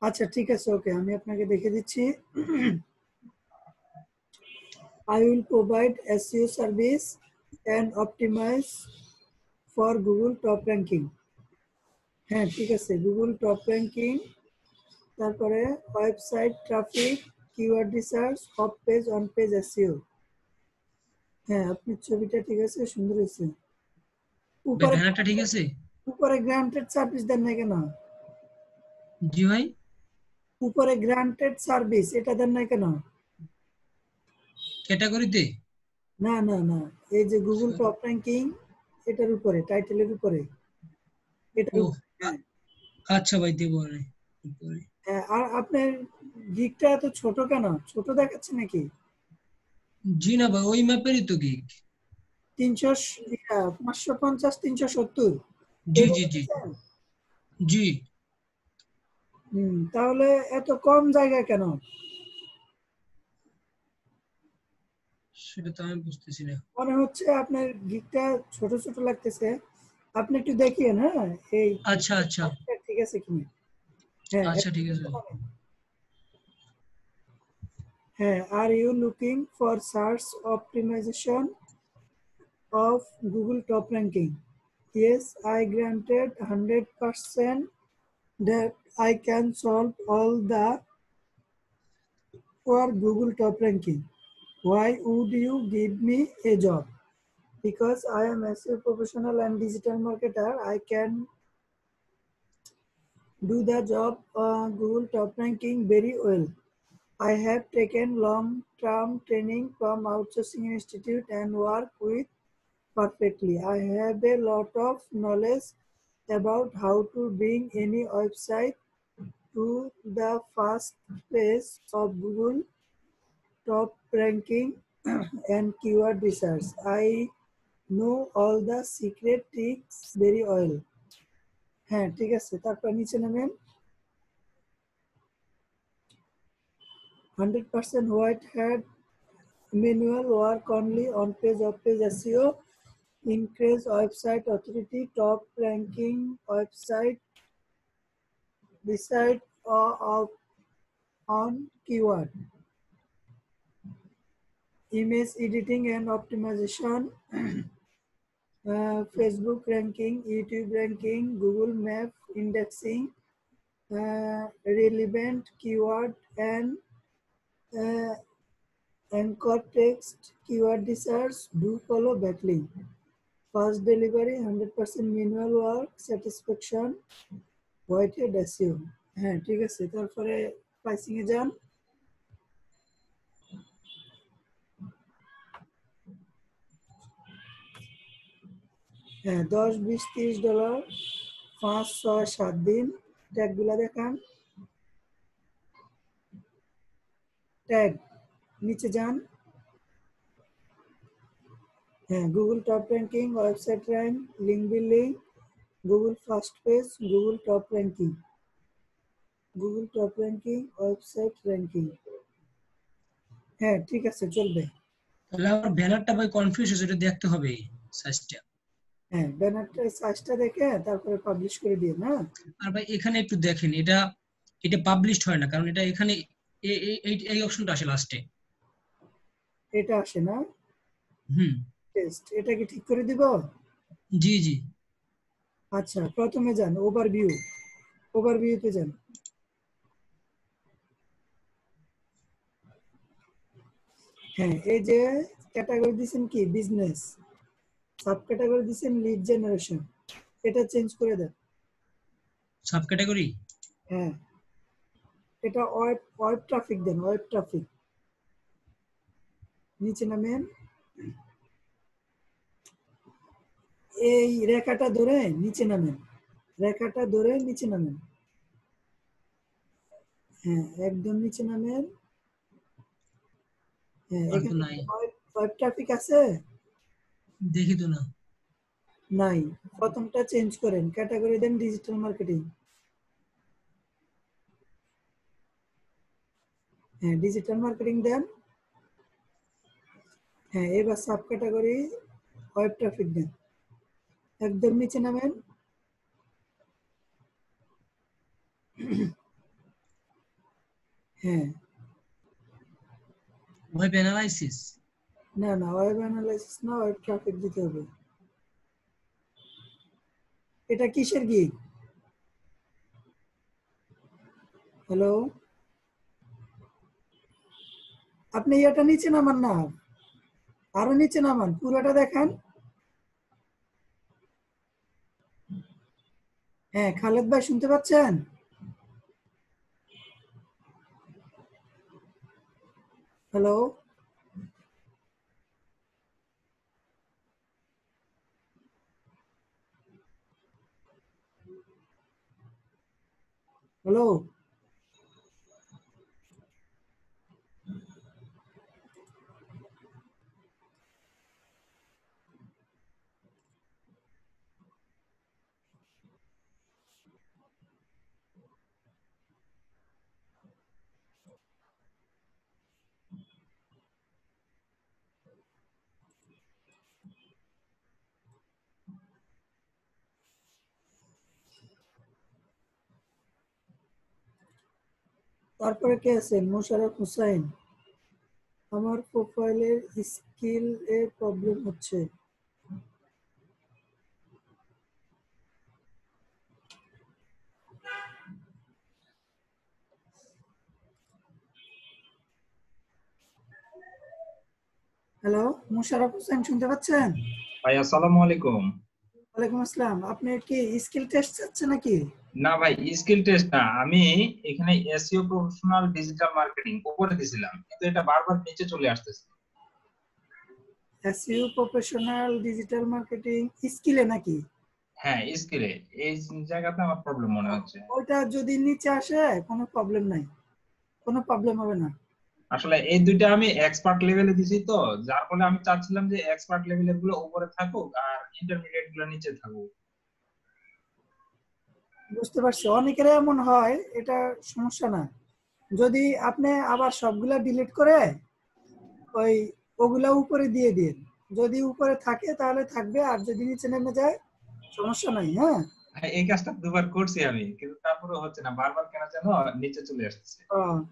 আচ্ছা ঠিক আছে, ওকে, আমি আপনাকে দেখে দিচ্ছি। I will provide SEO service and optimize for Google top ranking. হ্যাঁ ঠিক আছে, গুগল টপ র্যাঙ্কিং, তারপরে website traffic, keyword research, of page, on page SEO. হ্যাঁ আপনার ছবিটা ঠিক আছে, সুন্দর হয়েছে। উপরে
ব্যানারটা ঠিক আছে?
উপরে গ্রান্টেড সার্ভিস দেন না কেন?
জি ভাই,
উপরে গ্রান্টেড সার্ভিস এটা দেন না কেন?
ক্যাটাগরিতে?
না না না, এই যে গুগল টপ র্যাঙ্কিং, এটার উপরে, টাইটেলের উপরে, এটার
ও
উপরে। হ্যাঁ
আচ্ছা ভাই, দেবো উপরে।
হ্যাঁ, আর আপনার গিগটা এত ছোট কেন? ছোট দেখাচ্ছে নাকি?
জি না ভাই, ওই ম্যাপেরই তো গিগ।
550 370।
জি জি জি জি।
তাহলে এত কম জায়গা কেন?
সেটা তো আমি বুঝতেছি না।
মনে হচ্ছে আপনার গিগটা ছোট ছোট লাগতেছে। আপনি একটু দেখিয়েন, হ্যাঁ এই
আচ্ছা আচ্ছা
ঠিক আছে কি? হ্যাঁ
আচ্ছা ঠিক আছে।
হ্যাঁ, are you looking for search optimisation of Google top ranking? Yes, I granted 100% that I can solve all the for Google top ranking. Why would you give me a job? Because I am a SEO professional and digital marketer, I can do the job Google top ranking very well. I have taken long-term training from outsourcing institute and work with perfectly. I have a lot of knowledge about how to bring any website to the first page of Google top ranking and keyword research. I know all the secret tricks very well. হ্যাঁ ঠিক আছে, তারপর নিচে নামেন। 100% white hat manual work only on page, off page SEO, increase website authority, top ranking website decide on keyword, image editing and optimization, Facebook ranking, YouTube ranking, Google Map indexing, relevant keyword and anchor text, keyword research, do follow backlink, fast delivery, 100% manual work, satisfaction, whitehead SEO. হ্যাঁ ঠিক আছে, তারপরে pricing এ যান। হ্যাঁ $10, $20, $30, 5, 6, 7 দিন। Tag গুলা দেখান। Tag নিচে যান। হ্যাঁ, Google top ranking, website rank, link building, Google first page, Google top ranking, Google top ranking, website ranking. হ্যাঁ ঠিক আছে, চলবে।
তাহলে আমার ব্যানারটা ভাই কনফিউজ হয়েছে, এটা দেখতে হবে সাইজটা।
হ্যাঁ, ব্যানারটা সাইজটা দেখে তারপরে পাবলিশ করে দিন। হ্যাঁ,
আর ভাই এখানে একটু দেখেন, এটা এটা পাবলিশড হয় না, কারণ এটা এখানে এই অপশনটা আসে লাস্টে।
এটা আসে না
হুম,
টেস্ট, এটা কি ঠিক করে দিব?
জি জি।
আচ্ছা, প্রথমে যান ওভারভিউ, ওভারভিউতে যান। হ্যাঁ, এই যে ক্যাটাগরি দিবেন কি বিজনেস, সাব ক্যাটাগরি দিবেন লিড জেনারেশন, এটা চেঞ্জ করে দেন।
সাব ক্যাটাগরি,
হ্যাঁ, এটা ওয়েব ট্রাফিক দেন, ওয়েব ট্রাফিক। নিচে নামেন, এই রেখাটা ধরে নিচে নামেন, রেখাটা ধরে নিচে নামেন। হ্যাঁ, একদম নিচে নামেন। হ্যাঁ,
আর তো
এখানে
নাই,
ওয়েব ট্রাফিক আছে?
দেখি তো না।
নাই, প্রথমটা চেঞ্জ করেন, ক্যাটাগরি দেন ডিজিটাল মার্কেটিং। হ্যাঁ, ডিজিটাল মার্কেটিং দেন। হ্যাঁ, এবার সাব ক্যাটাগরি ওয়েব ট্রাফিক দেন, একদম নিচে নামেন। হ্যাঁ,
ওয়েব অ্যানালাইসিস,
না না, ওয়েব অ্যানালাইসিস না, ওয়েব ট্রাফিক দিতে হবে। এটা কিসের গিগ? হ্যালো, আপনি এটা নিচে নামান না, আরো নিচে নামান, পুরোটা দেখান। হ্যাঁ, খালেদ ভাই শুনতে পাচ্ছেন? হ্যালো, হ্যালো, তারপরে কে আছেন? মোশাররফ হোসাইন, আমার প্রোফাইলের স্কিল এ প্রবলেম হচ্ছে। হ্যালো, মোশাররফ হোসেন শুনতে পাচ্ছেন?
ভাই আসসালামু আলাইকুম।
ওয়ালাইকুম আসসালাম। আপনি কি স্কিল টেস্ট চাচ্ছেন নাকি?
না ভাই, স্কিল টেস্ট না, আমি এখানে এসইও প্রফেশনাল ডিজিটাল মার্কেটিং উপরে দিছিলাম, কিন্তু এটা বারবার নিচে চলে আসতেছে।
এসইও প্রফেশনাল ডিজিটাল মার্কেটিং স্কিলে নাকি?
হ্যাঁ, স্কিলে এই জায়গাতে আমার প্রবলেম মনে হচ্ছে।
ওইটা যদি নিচে আসে কোনো প্রবলেম নাই, কোনো প্রবলেম হবে না।
আসলে এই দুইটা আমি এক্সপার্ট লেভেলে দিছি, তো যার ফলে আমি চাচ্ছিলাম যে এক্সপার্ট লেভেলের গুলো উপরে থাকুক আর ইন্টারমিডিয়েট গুলো নিচে থাকুক।
বুঝতে পারছি, অনেকের এমন হয়, এটা সমস্যা না। যদি আপনি আবার সবগুলা ডিলিট করে ওই ওগুলা উপরে দিয়ে দিন, যদি উপরে থাকে তাহলে থাকবে, আর যদি নিচে নেমে যায় সমস্যা নাই। হ্যাঁ,
এই কাজটা দুবার করছি আমি, কিন্তু তারপরে হচ্ছে না, বারবার কেন যেন নিচে চলে আসছে।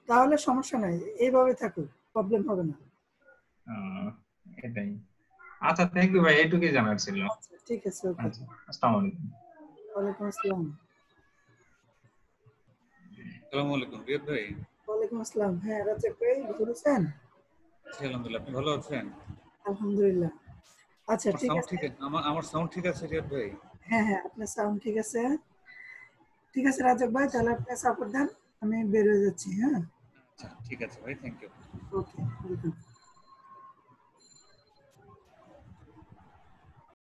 তাহলে সমস্যা নাই, এইভাবে থাকুক, প্রবলেম হবে না।
এটাই। আচ্ছা, থ্যাংক ইউ ভাই, এইটুকুই জানার ছিল।
ঠিক আছে, ওকে।
আচ্ছা, আসসালামু আলাইকুম।
ওয়ালাইকুম আসসালাম।
আসসালামু আলাইকুম রিয়াদ ভাই।
ওয়ালাইকুম আসসালাম। হ্যাঁ, রাজাক ভাই, ভালো আছেন?
আলহামদুলিল্লাহ, আপনি ভালো আছেন?
আলহামদুলিল্লাহ। আচ্ছা, ঠিক আছে।
আমার সাউন্ড ঠিক আছে রিয়াদ ভাই?
হ্যাঁ হ্যাঁ, আপনার সাউন্ড ঠিক আছে। ঠিক আছে রাজাক ভাই, তাহলে আপনি সাপোর্ট দেন, আমি বের হয়ে যাচ্ছি। হ্যাঁ,
আচ্ছা ঠিক আছে ভাই, থ্যাংক ইউ।
Okay, welcome.